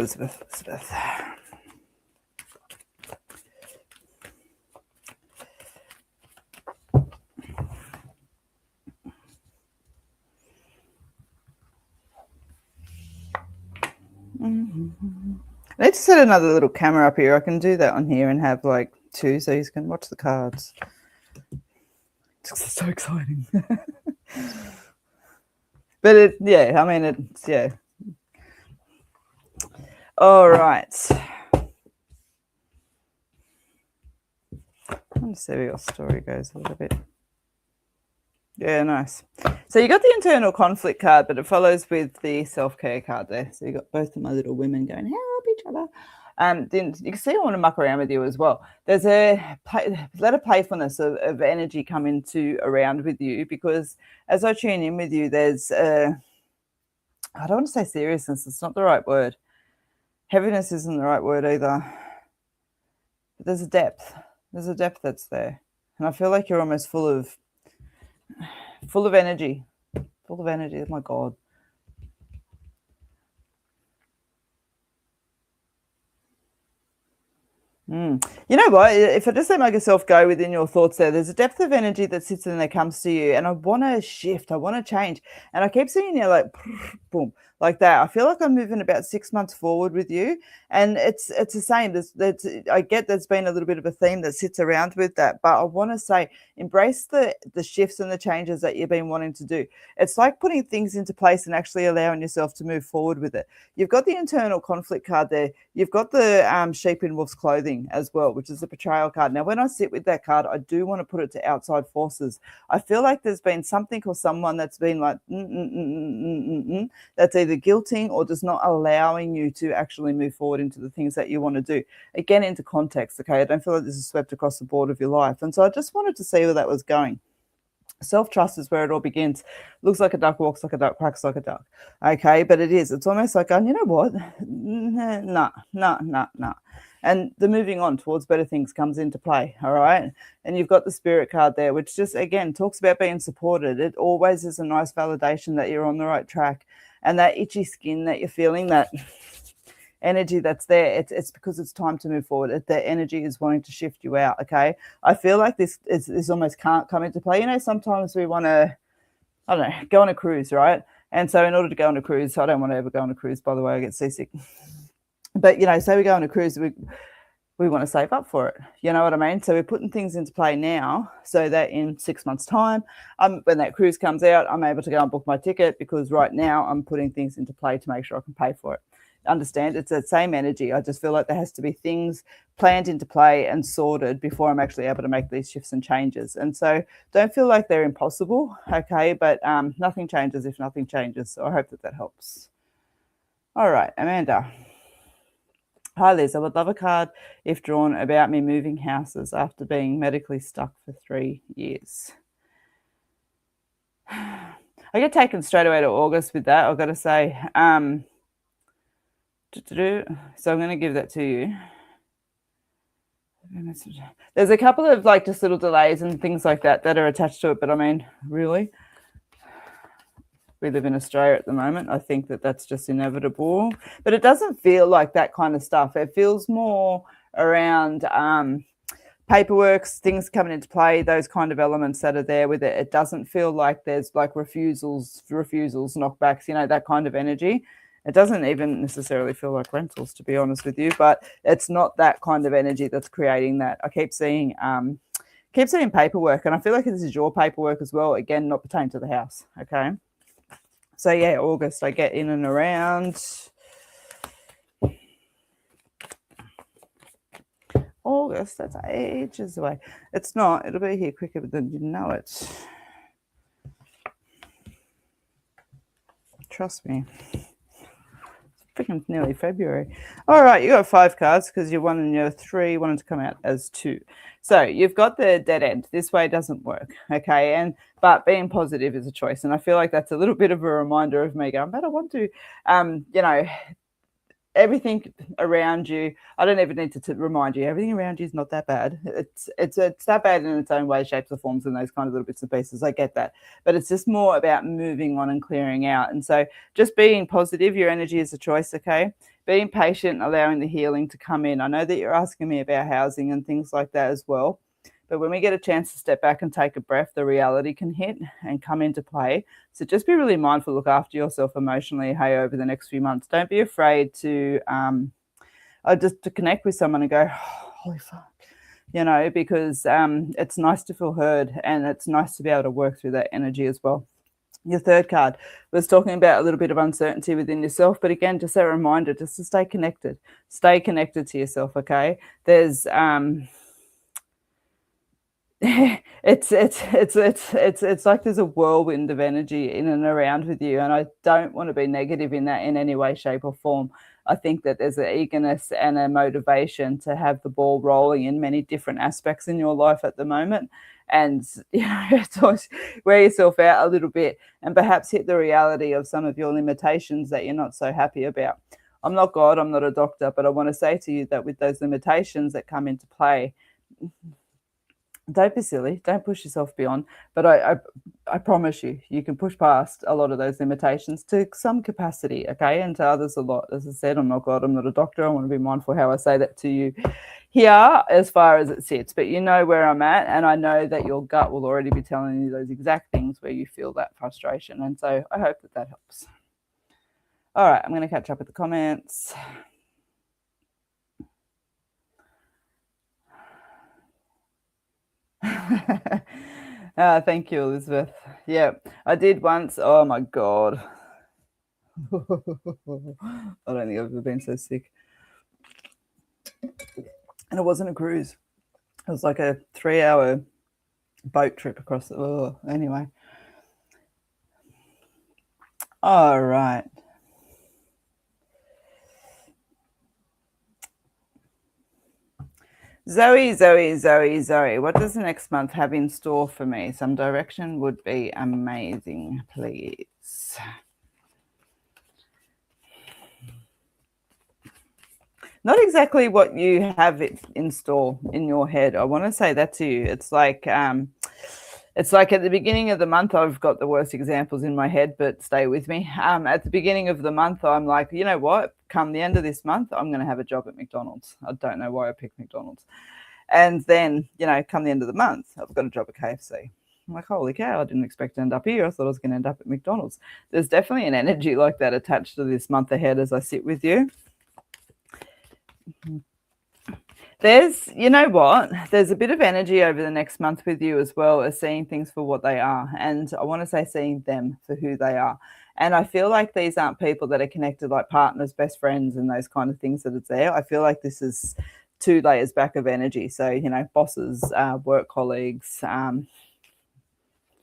need to set another little camera up here. I can do that on here and have like two so you can watch the cards. It's so exciting. But it's, yeah. All right. Let's see where your story goes a little bit. Yeah, nice. So you got the internal conflict card, but it follows with the self-care card there. So you got both of my little women going, help each other. Then you can see I want to muck around with you as well. There's let a playfulness of energy come into around with you, because as I tune in with you, there's I don't want to say seriousness. It's not the right word. Heaviness isn't the right word either. But there's a depth. There's a depth that's there. And I feel like you're almost full of energy. Full of energy. Oh my God. You know what? If I just let myself go within your thoughts there's a depth of energy that sits in there, comes to you, and I want to shift. I want to change. And I keep seeing you like, boom, like that. I feel like I'm moving about 6 months forward with you. And it's the same. I get there's been a little bit of a theme that sits around with that. But I want to say, embrace the shifts and the changes that you've been wanting to do. It's like putting things into place and actually allowing yourself to move forward with it. You've got the internal conflict card there. You've got the sheep in wolf's clothing as well, which is the betrayal card. Now, when I sit with that card, I do want to put it to outside forces. I feel like there's been something or someone that's been like, that's either guilting or just not allowing you to actually move forward into the things that you want to do. Again, into context, okay? I don't feel like this is swept across the board of your life. And so I just wanted to see where that was going. Self-trust is where it all begins. Looks like a duck, walks like a duck, quacks like a duck. Okay, but it is. It's almost like going, you know what? Nah. And the moving on towards better things comes into play, all right? And you've got the spirit card there, which just, again, talks about being supported. It always is a nice validation that you're on the right track. And that itchy skin that you're feeling, that energy that's there, it's because it's time to move forward. The energy is wanting to shift you out, okay? I feel like this almost can't come into play. You know, sometimes we want to, I don't know, go on a cruise, right? And so in order to go on a cruise, I don't want to ever go on a cruise, by the way, I get seasick. But, you know, say we go on a cruise, we want to save up for it. You know what I mean? So we're putting things into play now so that in 6 months' time, when that cruise comes out, I'm able to go and book my ticket, because right now I'm putting things into play to make sure I can pay for it. Understand? It's that same energy. I just feel like there has to be things planned into play and sorted before I'm actually able to make these shifts and changes. And so don't feel like they're impossible, okay? But nothing changes if nothing changes. So I hope that helps. All right, Amanda. Hi, Liz. I would love a card, if drawn, about me moving houses after being medically stuck for 3 years. I get taken straight away to August with that, I've got to say. So I'm going to give that to you. There's a couple of like just little delays and things like that are attached to it, but I mean, really, we live in Australia at the moment. I think that's just inevitable, but it doesn't feel like that kind of stuff. It feels more around paperwork, things coming into play, those kind of elements that are there with it. It doesn't feel like there's like refusals, knockbacks, you know, that kind of energy. It doesn't even necessarily feel like rentals, to be honest with you, but it's not that kind of energy that's creating that. I keep seeing paperwork, and I feel like this is your paperwork as well. Again, not pertaining to the house. Okay. So yeah, August, I get in and around. August, that's ages away. It's not. It'll be here quicker than you know it. Trust me. Freaking nearly February. All right, you got 5 cards because your 1 and your 3 wanted to come out as 2. So you've got the dead end. This way doesn't work, okay? But being positive is a choice, and I feel like that's a little bit of a reminder of me going, but I want to, you know, everything around you. I don't even need to remind you. Everything around you is not that bad. It's that bad in its own way, shapes or forms, and those kind of little bits and pieces. I get that, but it's just more about moving on and clearing out. And so, just being positive. Your energy is a choice. Okay, being patient, allowing the healing to come in. I know that you're asking me about housing and things like that as well. But when we get a chance to step back and take a breath, the reality can hit and come into play. So just be really mindful, look after yourself emotionally, hey, over the next few months. Don't be afraid to just to connect with someone and go, holy fuck, because it's nice to feel heard, and it's nice to be able to work through that energy as well. Your third card was talking about a little bit of uncertainty within yourself, but again, just a reminder just to stay connected to yourself. Okay, there's it's like there's a whirlwind of energy in and around with you, and I don't want to be negative in that in any way, shape, or form. I think that there's an eagerness and a motivation to have the ball rolling in many different aspects in your life at the moment, and it's always wear yourself out a little bit and perhaps hit the reality of some of your limitations that you're not so happy about. I'm not God, I'm not a doctor, but I want to say to you that with those limitations that come into play, don't be silly, don't push yourself beyond, but I promise you can push past a lot of those limitations to some capacity, okay, and to others a lot. As I said, I'm not God, I'm not a doctor. I want to be mindful how I say that to you here as far as it sits, but you know where I'm at, and I know that your gut will already be telling you those exact things where you feel that frustration, and so I hope that helps. All right, I'm going to catch up with the comments. Thank you, Elizabeth. Yeah, I did once. Oh my God. I don't think I've ever been so sick. And it wasn't a cruise. It was like a 3-hour boat trip across the... Oh, anyway. All right. Zoe, what does the next month have in store for me? Some direction would be amazing, please. Not exactly what you have in store in your head. I want to say that to you. It's like at the beginning of the month, I've got the worst examples in my head, but stay with me. At the beginning of the month, I'm like, you know what? Come the end of this month, I'm going to have a job at McDonald's. I don't know why I picked McDonald's. And then, come the end of the month, I've got a job at KFC. I'm like, holy cow, I didn't expect to end up here. I thought I was going to end up at McDonald's. There's definitely an energy like that attached to this month ahead as I sit with you. There's, there's a bit of energy over the next month with you as well as seeing things for what they are. And I want to say seeing them for who they are. And I feel like these aren't people that are connected like partners, best friends, and those kind of things that it's there. I feel like this is 2 layers back of energy. So, bosses, work colleagues,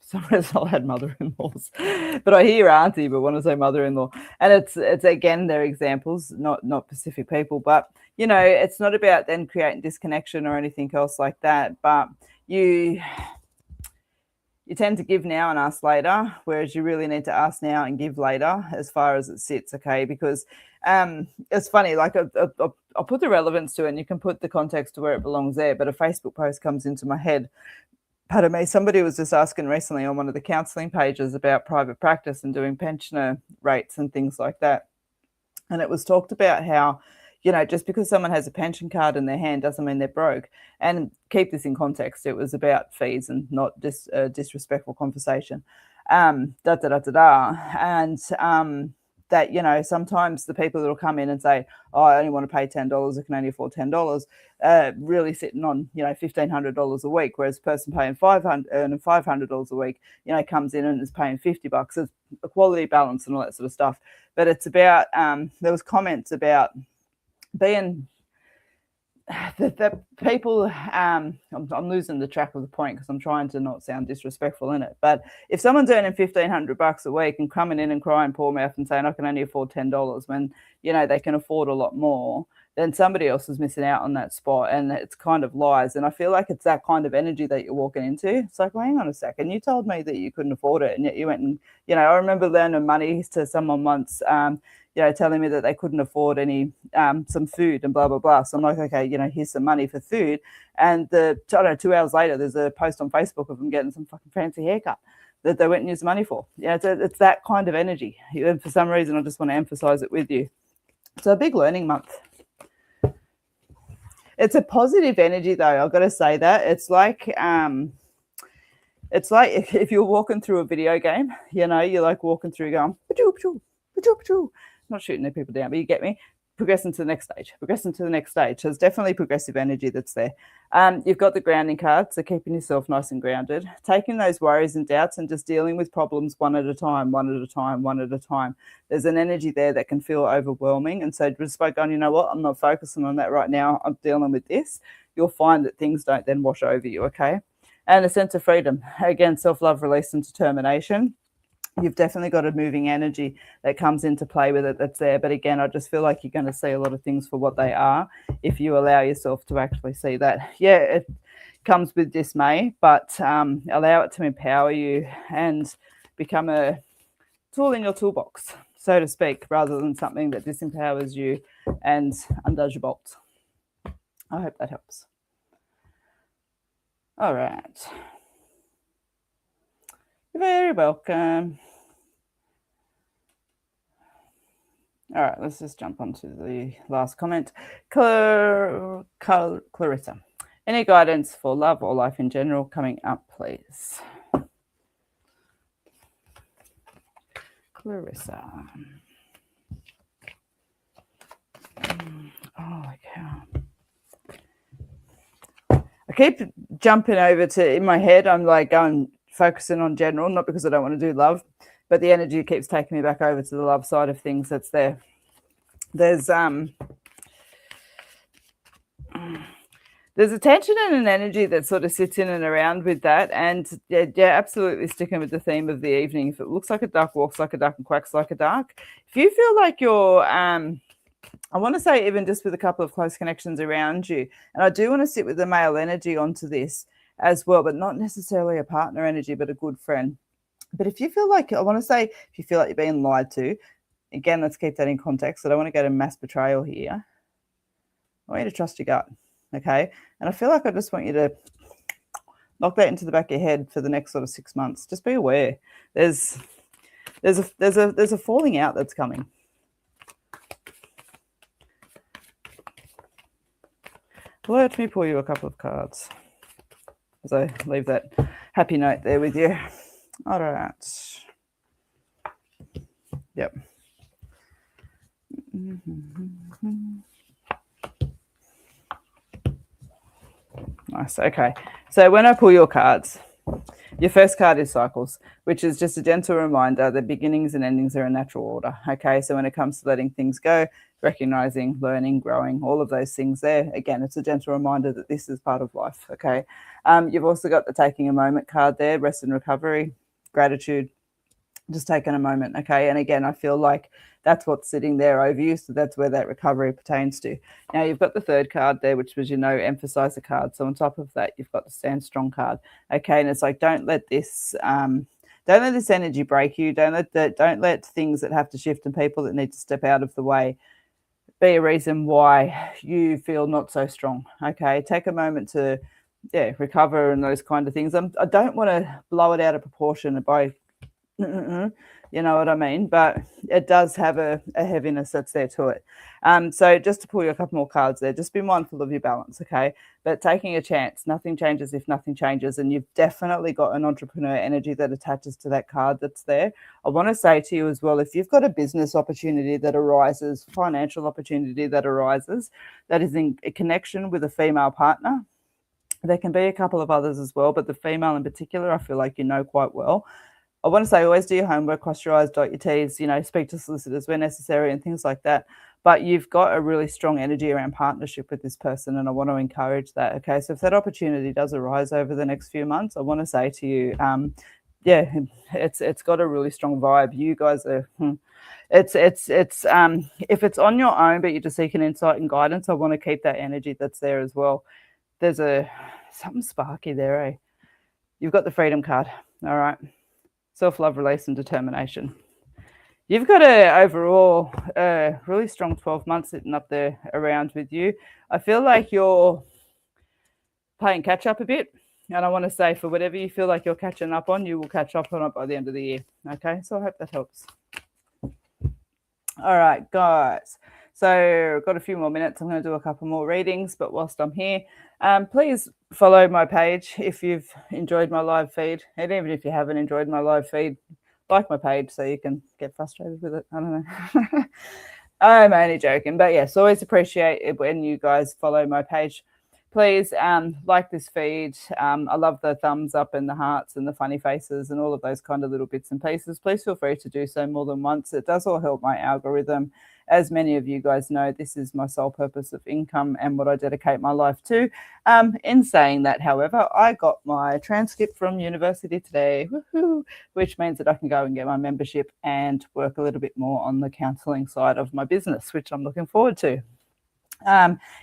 sometimes I'll add mother-in-laws, but I hear auntie, but want to say mother-in-law. And it's again, they're examples, not specific people, but it's not about then creating disconnection or anything else like that. But you tend to give now and ask later, whereas you really need to ask now and give later as far as it sits, okay? Because it's funny, like I'll put the relevance to it and you can put the context to where it belongs there, but a Facebook post comes into my head. Pardon me, somebody was just asking recently on one of the counselling pages about private practice and doing pensioner rates and things like that. And it was talked about how, just because someone has a pension card in their hand doesn't mean they're broke. And keep this in context, it was about fees and not just a disrespectful conversation. And that, sometimes the people that will come in and say, oh, I only want to pay $10, I can only afford $10, really sitting on, $1,500 a week, whereas a person paying $500 a week, comes in and is paying $50. It's equality, balance, and all that sort of stuff. But it's about, there was comments about being that people, I'm losing the track of the point because I'm trying to not sound disrespectful in it. But if someone's earning $1,500 a week and coming in and crying poor mouth and saying I can only afford $10 when they can afford a lot more, then somebody else is missing out on that spot, and it's kind of lies. And I feel like it's that kind of energy that you're walking into. It's like, well, hang on a second, you told me that you couldn't afford it, and yet you went and I remember lending money to someone once. Telling me that they couldn't afford any some food and blah blah blah. So I'm like, okay, here's some money for food. And 2 hours later, there's a post on Facebook of them getting some fucking fancy haircut that they went and used money for. It's that kind of energy. And for some reason, I just want to emphasize it with you. It's a big learning month. It's a positive energy, though. I've got to say that it's like if you're walking through a video game, you're like walking through going, not shooting the people down, but you get me. Progressing to the next stage. So it's definitely progressive energy that's there. You've got the grounding card, so keeping yourself nice and grounded, taking those worries and doubts and just dealing with problems one at a time, one at a time, one at a time. There's an energy there that can feel overwhelming. And so just by going, you know what, I'm not focusing on that right now, I'm dealing with this, you'll find that things don't then wash over you, okay? And a sense of freedom. Again, self-love, release, and determination. You've definitely got a moving energy that comes into play with it that's there. But again, I just feel like you're going to see a lot of things for what they are if you allow yourself to actually see that. Yeah, it comes with dismay, but allow it to empower you and become a tool in your toolbox, so to speak, rather than something that disempowers you and undoes your bolts. I hope that helps. All right. You're very welcome. All right, let's just jump on to the last comment. Clarissa. Any guidance for love or life in general coming up, please? Clarissa. Oh, cow. I keep jumping over to, in my head, I'm like going, focusing on general, not because I don't want to do love, but the energy keeps taking me back over to the love side of things that's there. There's a tension and an energy that sort of sits in and around with that. And yeah, absolutely sticking with the theme of the evening. If it looks like a duck, walks like a duck, and quacks like a duck, if you feel like you're, I want to say even just with a couple of close connections around you, and I do want to sit with the male energy onto this as well, but not necessarily a partner energy, but a good friend. But if you feel like, I want to say, if you feel like you're being lied to, again, let's keep that in context. I don't want to go to mass betrayal here. I want you to trust your gut, okay? And I feel like I just want you to knock that into the back of your head for the next sort of 6 months. Just be aware. There's a falling out that's coming. Let me pull you a couple of cards as I leave that happy note there with you. All right. Yep. Nice. Okay. So when I pull your cards, your first card is cycles, which is just a gentle reminder that beginnings and endings are a natural order. Okay. So when it comes to letting things go, recognizing, learning, growing, all of those things there, again, it's a gentle reminder that this is part of life. Okay. You've also got the taking a moment card there, rest and recovery, gratitude, just taking a moment. Okay. And again, I feel like that's what's sitting there over you. So that's where that recovery pertains to. Now you've got the third card there, which was, emphasize the card. So on top of that, you've got the stand strong card. Okay. And it's like, don't let this energy break you. Don't let things that have to shift and people that need to step out of the way be a reason why you feel not so strong. Okay. Take a moment to, recover and those kind of things. I don't want to blow it out of proportion by, you know what I mean? But it does have a heaviness that's there to it. So just to pull you a couple more cards there, just be mindful of your balance, okay? But taking a chance, nothing changes if nothing changes. And you've definitely got an entrepreneur energy that attaches to that card that's there. I want to say to you as well, if you've got a business opportunity that arises, financial opportunity that arises, that is in a connection with a female partner, there can be a couple of others as well, but the female in particular, I feel like you know quite well. I want to say always do your homework, cross your I's, dot your T's, speak to solicitors where necessary and things like that. But you've got a really strong energy around partnership with this person, and I want to encourage that. Okay, so if that opportunity does arise over the next few months, I want to say to you, it's got a really strong vibe. You guys are, if it's on your own, but you're just seeking insight and guidance, I want to keep that energy that's there as well. There's something sparky there, eh? You've got the freedom card, all right? Self-love, release, and determination. You've got overall really strong 12 months sitting up there around with you. I feel like you're playing catch up a bit. And I want to say, for whatever you feel like you're catching up on, you will catch up on it by the end of the year. Okay, so I hope that helps. All right, guys. So I've got a few more minutes. I'm going to do a couple more readings, but whilst I'm here, please follow my page if you've enjoyed my live feed. And even if you haven't enjoyed my live feed, like my page so you can get frustrated with it. I don't know. I'm only joking. But yes, always appreciate it when you guys follow my page. please like this feed. I love the thumbs up and the hearts and the funny faces and all of those kind of little bits and pieces. Please feel free to do so more than once. It does all help my algorithm. As many of you guys know, this is my sole purpose of income and what I dedicate my life to. In saying that, however, I got my transcript from university today, which means that I can go and get my membership and work a little bit more on the counselling side of my business, which I'm looking forward to.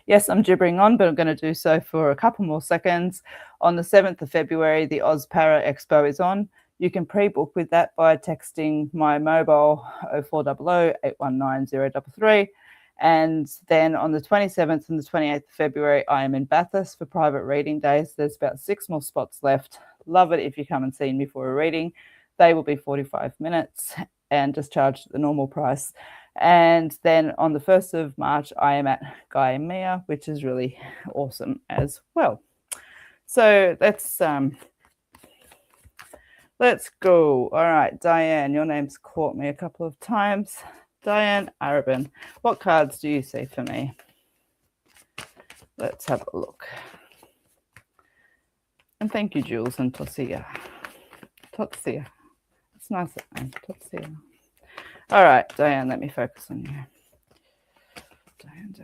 Yes, I'm gibbering on, but I'm going to do so for a couple more seconds. On the 7th of February, the Oz Para Expo is on. You can pre-book with that by texting my mobile 0400 819 033. And then on the 27th and the 28th of February, I am in Bathurst for private reading days. There's about 6 more spots left. Love it if you come and see me for a reading. They will be 45 minutes and just charge the normal price. And then on the 1st of March, I am at Guy and Mia, which is really awesome as well. So let's go. All right, Diane, your name's caught me a couple of times. Diane Arabin, what cards do you see for me? Let's have a look. And thank you, Jules and Tosia. Totsia. It's nice name, Totsia. All right, Diane, let me focus on you. Diane.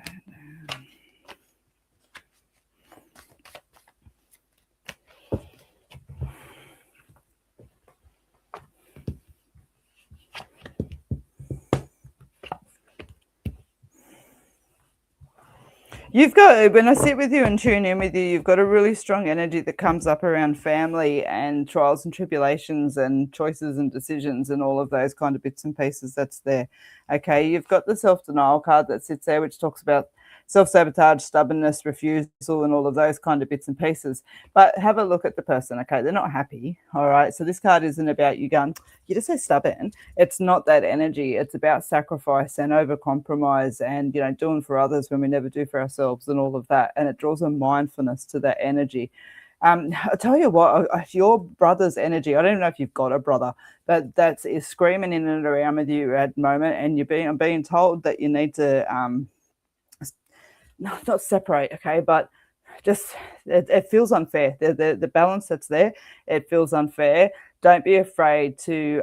You've got, when I sit with you and tune in with you, you've got a really strong energy that comes up around family and trials and tribulations and choices and decisions and all of those kind of bits and pieces that's there. Okay, you've got the self-denial card that sits there, which talks about self-sabotage, stubbornness, refusal, and all of those kind of bits and pieces. But have a look at the person, okay? They're not happy, all right? So this card isn't about you going, you just say stubborn. It's not that energy. It's about sacrifice and over-compromise and, you know, doing for others when we never do for ourselves and all of that. And it draws a mindfulness to that energy. I'll tell you what, your brother's energy, I don't know if you've got a brother, but that is screaming in and around with you at the moment. And I'm being told that you need to... not separate, okay, but just it feels unfair. The balance that's there, it feels unfair. Don't be afraid to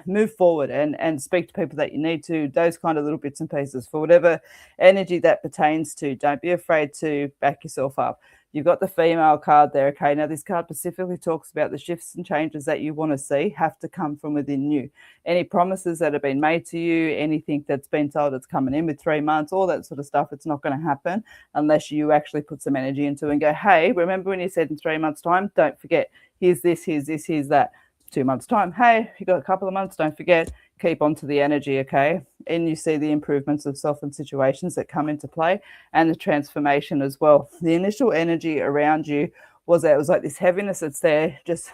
move forward and speak to people that you need to, those kind of little bits and pieces for whatever energy that pertains to. Don't be afraid to back yourself up. You've got the female card there, okay? Now, this card specifically talks about the shifts and changes that you want to see have to come from within you. Any promises that have been made to you, anything that's been told it's coming in with 3 months, all that sort of stuff, it's not going to happen unless you actually put some energy into it and go, hey, remember when you said in 3 months' time? Don't forget, here's this, here's this, here's that. 2 months' time, hey, you got a couple of months, don't forget, keep on to the energy, okay? And you see the improvements of self and situations that come into play and the transformation as well. The initial energy around you was that it was like this heaviness that's there, just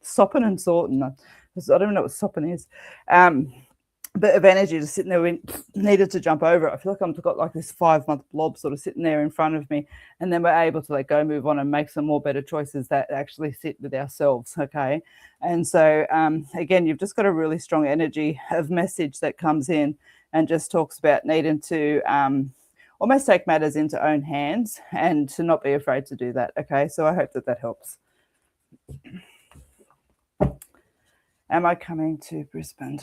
sopping and sorting. I don't even know what sopping is. Bit of energy just sitting there, needed to jump over it. I feel like I've got like this 5-month blob sort of sitting there in front of me, and then we're able to let go, move on, and make some more better choices that actually sit with ourselves, okay? And so, again, you've just got a really strong energy of message that comes in and just talks about needing to almost take matters into own hands and to not be afraid to do that, okay? So I hope that that helps. Am I coming to Brisbane?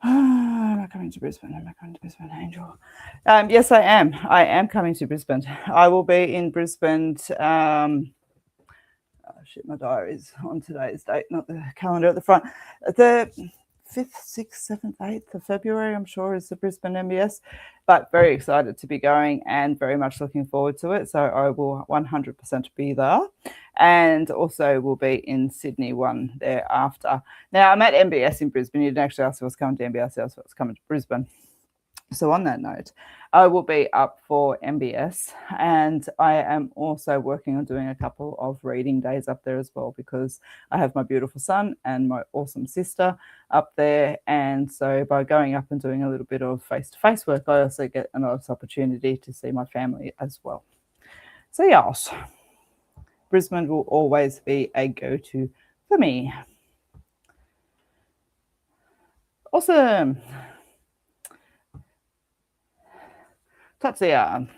Am I coming to Brisbane? Am I coming to Brisbane, Angel? Yes, I am. I am coming to Brisbane. I will be in Brisbane. Oh, shit, my diary's on today's date, not the calendar at the front. The 5th, 6th, 7th, 8th of February, I'm sure, is the Brisbane MBS. But very excited to be going and very much looking forward to it. So I will 100% be there. And also will be in Sydney one thereafter. Now, I'm at MBS in Brisbane. You didn't actually ask if I was coming to MBS, I asked if I was coming to Brisbane. So on that note, I will be up for MBS, and I am also working on doing a couple of reading days up there as well, because I have my beautiful son and my awesome sister up there. And so by going up and doing a little bit of face-to-face work, I also get a nice opportunity to see my family as well. So yes, Brisbane will always be a go-to for me. Awesome. Tatsia,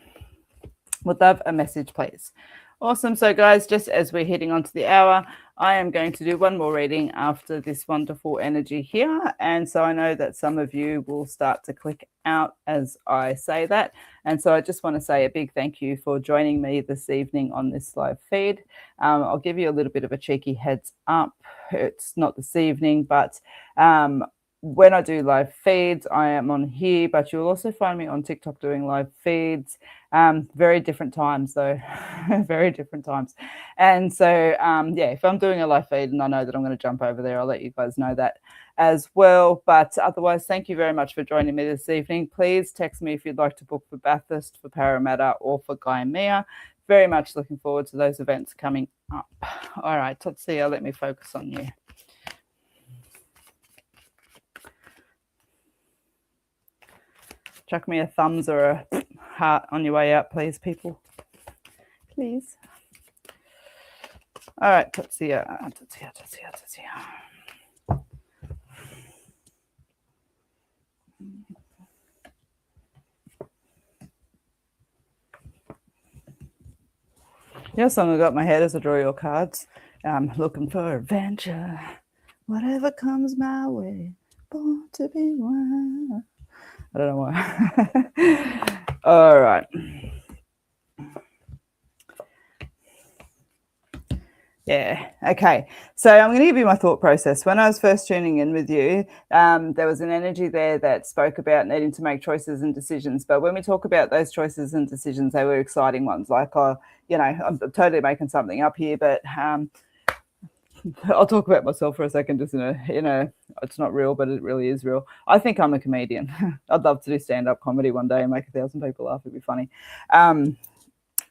Would love a message, please. Awesome. So, guys, just as we're heading on to the hour, I am going to do one more reading after this wonderful energy here. And so I know that some of you will start to click out as I say that. And so I just want to say a big thank you for joining me this evening on this live feed. I'll give you a little bit of a cheeky heads up. It's not this evening, but when I do live feeds, I am on here, but you'll also find me on TikTok doing live feeds. Very different times though, very different times. And so, yeah, if I'm doing a live feed and I know that I'm going to jump over there, I'll let you guys know that as well. But otherwise, thank you very much for joining me this evening. Please text me if you'd like to book for Bathurst, for Parramatta, or for Guyamea. Very much looking forward to those events coming up. All right, Totsia, let me focus on you. Chuck me a thumbs or a heart on your way out, please, people. Please. All right, Totsia. Your song I got in my head as I draw your cards. I'm looking for adventure. Whatever comes my way, born to be one. I don't know why. All right. Yeah. Okay. So I'm going to give you my thought process. When I was first tuning in with you, there was an energy there that spoke about needing to make choices and decisions. But when we talk about those choices and decisions, they were exciting ones. Like, you know, I'm totally making something up here, but I'll talk about myself for a second. Just in a, it's not real, but it really is real. I think I'm a comedian. I'd love to do stand-up comedy one day and make 1,000 people laugh. It'd be funny.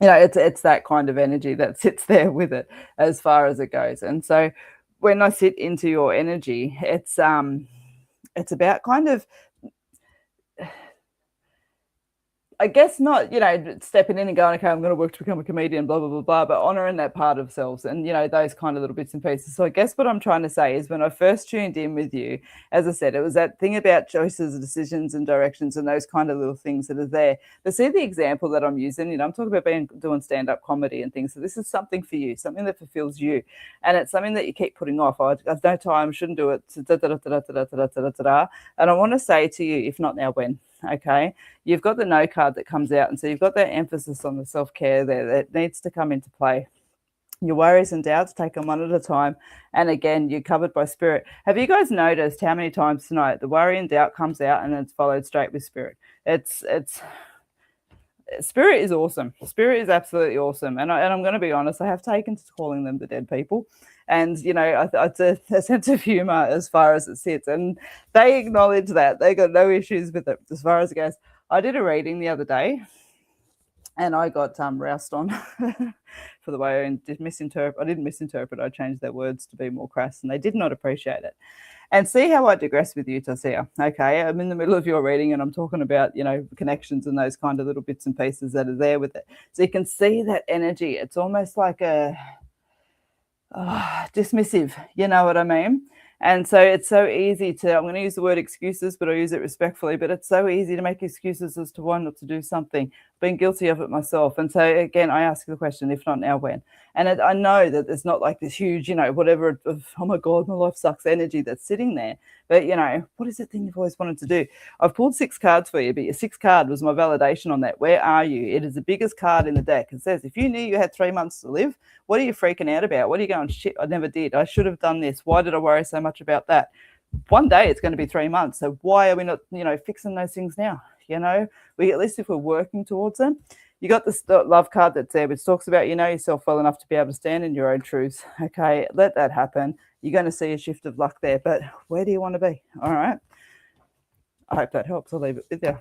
You know, it's that kind of energy that sits there with it as far as it goes. And so when I sit into your energy, it's about kind of, I guess not, you know, stepping in and going, okay, I'm going to work to become a comedian, blah, blah, blah, blah, but honoring that part of selves and, you know, those kind of little bits and pieces. So I guess what I'm trying to say is when I first tuned in with you, as I said, it was that thing about choices, decisions and directions and those kind of little things that are there. But see the example that I'm using, you know, I'm talking about doing stand-up comedy and things. So this is something for you, something that fulfills you. And it's something that you keep putting off. I've no time, shouldn't do it. And I want to say to you, if not now, when? Okay, you've got the no card that comes out, and so you've got that emphasis on the self-care there that needs to come into play. Your worries and doubts, take them one at a time, and again, you're covered by spirit. Have you guys noticed how many times tonight the worry and doubt comes out and it's followed straight with spirit? It's spirit is awesome. Spirit is absolutely awesome, and I'm going to be honest, I have taken to calling them the dead people. And, you know, it's a sense of humor as far as it sits. And they acknowledge that. They got no issues with it as far as it goes. I did a reading the other day and I got roused on for the way I misinterpret. I didn't misinterpret. I changed their words to be more crass and they did not appreciate it. And see how I digress with you, Tasia. Okay, I'm in the middle of your reading and I'm talking about, you know, connections and those kind of little bits and pieces that are there with it. So you can see that energy. It's almost like a... dismissive, you know what I mean? And so it's so easy to, I'm going to use the word excuses, but I use it respectfully, but it's so easy to make excuses as to why not to do something. I've been guilty of it myself. And so again, I ask the question, if not now, when? And I know that there's not like this huge, you know, whatever, oh my God, my life sucks energy that's sitting there. But, you know, what is the thing you've always wanted to do? I've pulled 6 cards for you, but your 6th card was my validation on that. Where are you? It is the biggest card in the deck. It says, if you knew you had 3 months to live, what are you freaking out about? What are you going, shit, I never did. I should have done this. Why did I worry so much about that? One day it's going to be 3 months. So why are we not, you know, fixing those things now? You know, at least if we're working towards them. You got this love card that's there, which talks about, you know yourself well enough to be able to stand in your own truths. Okay, let that happen. You're going to see a shift of luck there. But where do you want to be? All right. I hope that helps. I'll leave it with you.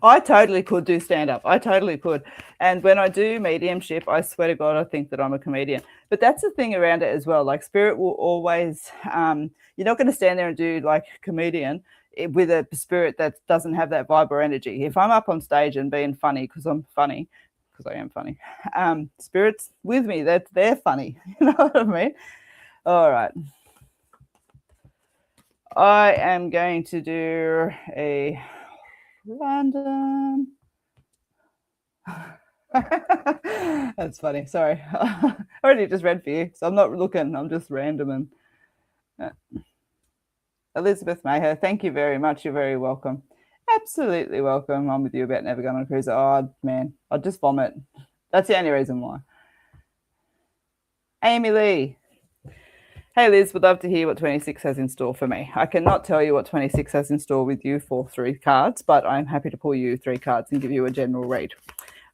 I totally could do stand-up. I totally could. And when I do mediumship, I swear to God, I think that I'm a comedian. But that's the thing around it as well. Like spirit will always, you're not going to stand there and do like comedian with a spirit that doesn't have that vibe or energy. If I'm up on stage and being funny, because I'm funny, because I am funny, spirits with me, they're funny. You know what I mean? All right. I am going to do a random. That's funny. Sorry. I already just read for you, so I'm not looking. I'm just random. And Elizabeth Maher, thank you very much. You're very welcome. Absolutely welcome. I'm with you about never going on a cruise. Oh, man, I'd just vomit. That's the only reason why. Amy Lee. Hey Liz, would love to hear what 26 has in store for me. I cannot tell you what 26 has in store with you for 3 cards, but I'm happy to pull you 3 cards and give you a general read.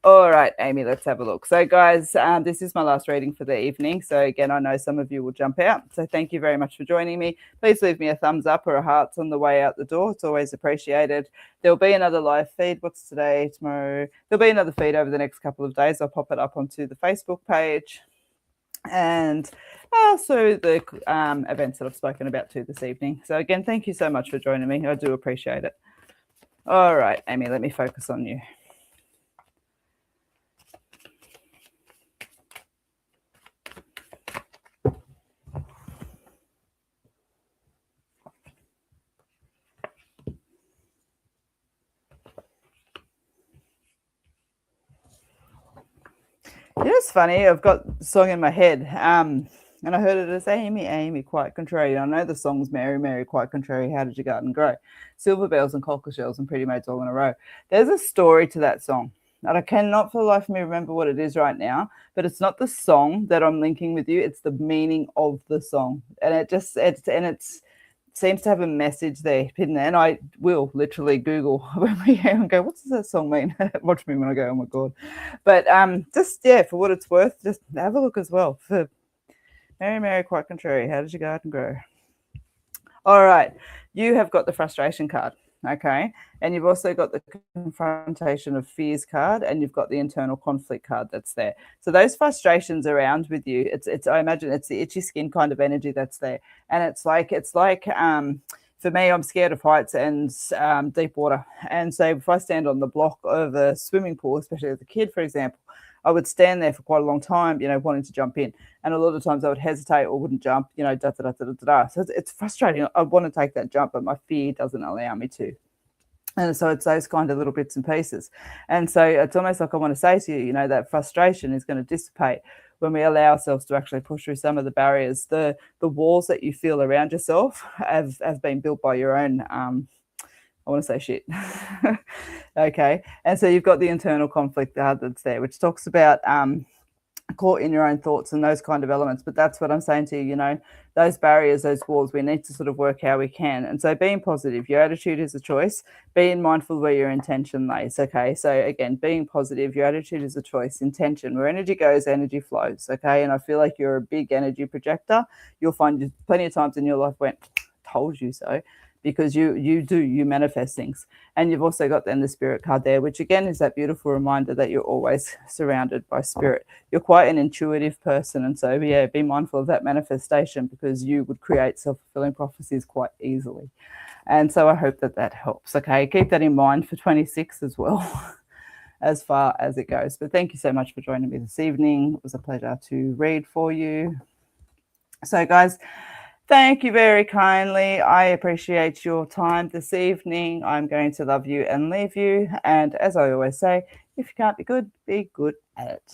All right, Amy, let's have a look. So, guys, this is my last reading for the evening. So, again, I know some of you will jump out. So, thank you very much for joining me. Please leave me a thumbs up or a heart on the way out the door. It's always appreciated. There'll be another live feed. What's today? Tomorrow? There'll be another feed over the next couple of days. I'll pop it up onto the Facebook page. And also the events that I've spoken about too this evening. So, again, thank you so much for joining me. I do appreciate it. All right, Amy, let me focus on you. You know, it's funny. I've got a song in my head, and I heard it as Amy, Amy, quite contrary. I know the song's Mary, Mary, quite contrary. How did your garden grow? Silver bells and cockle shells and pretty maids all in a row. There's a story to that song, and I cannot for the life of me remember what it is right now. But it's not the song that I'm linking with you; it's the meaning of the song, and it seems to have a message there hidden there. And I will literally Google when we and go, what does that song mean? Watch me when I go, oh my God. But just, yeah, for what it's worth, just have a look as well. For Mary, Mary, quite contrary, how did your garden grow? All right, you have got the frustration card. Okay, and you've also got the confrontation of fears card, and you've got the internal conflict card that's there. So those frustrations around with you, it's I imagine it's the itchy skin kind of energy that's there, and it's like for me, I'm scared of heights and deep water, and so if I stand on the block of a swimming pool, especially as a kid, for example, I would stand there for quite a long time, wanting to jump in. And a lot of times I would hesitate or wouldn't jump, da, da, da, da, da, da. So it's frustrating. I want to take that jump, but my fear doesn't allow me to. And so it's those kind of little bits and pieces. And so it's almost like I want to say to you, that frustration is going to dissipate when we allow ourselves to actually push through some of the barriers. The walls that you feel around yourself have been built by your own I want to say shit. Okay. And so you've got the internal conflict that's there, which talks about caught in your own thoughts and those kind of elements. But that's what I'm saying to you, those barriers, those walls, we need to sort of work how we can. And so being positive, your attitude is a choice. Being mindful where your intention lays. Okay. So again, being positive, your attitude is a choice. Intention, where energy goes, energy flows. Okay. And I feel like you're a big energy projector. You'll find plenty of times in your life went, told you so. Because you manifest things. And you've also got then the spirit card there, which again is that beautiful reminder that you're always surrounded by spirit. You're quite an intuitive person, and so yeah, be mindful of that manifestation, because you would create self-fulfilling prophecies quite easily. And so I hope that helps. Okay, keep that in mind for 26 as well, as far as it goes. But thank you so much for joining me this evening. It was a pleasure to read for you. So guys, thank you very kindly. I appreciate your time this evening. I'm going to love you and leave you. And as I always say, if you can't be good at it.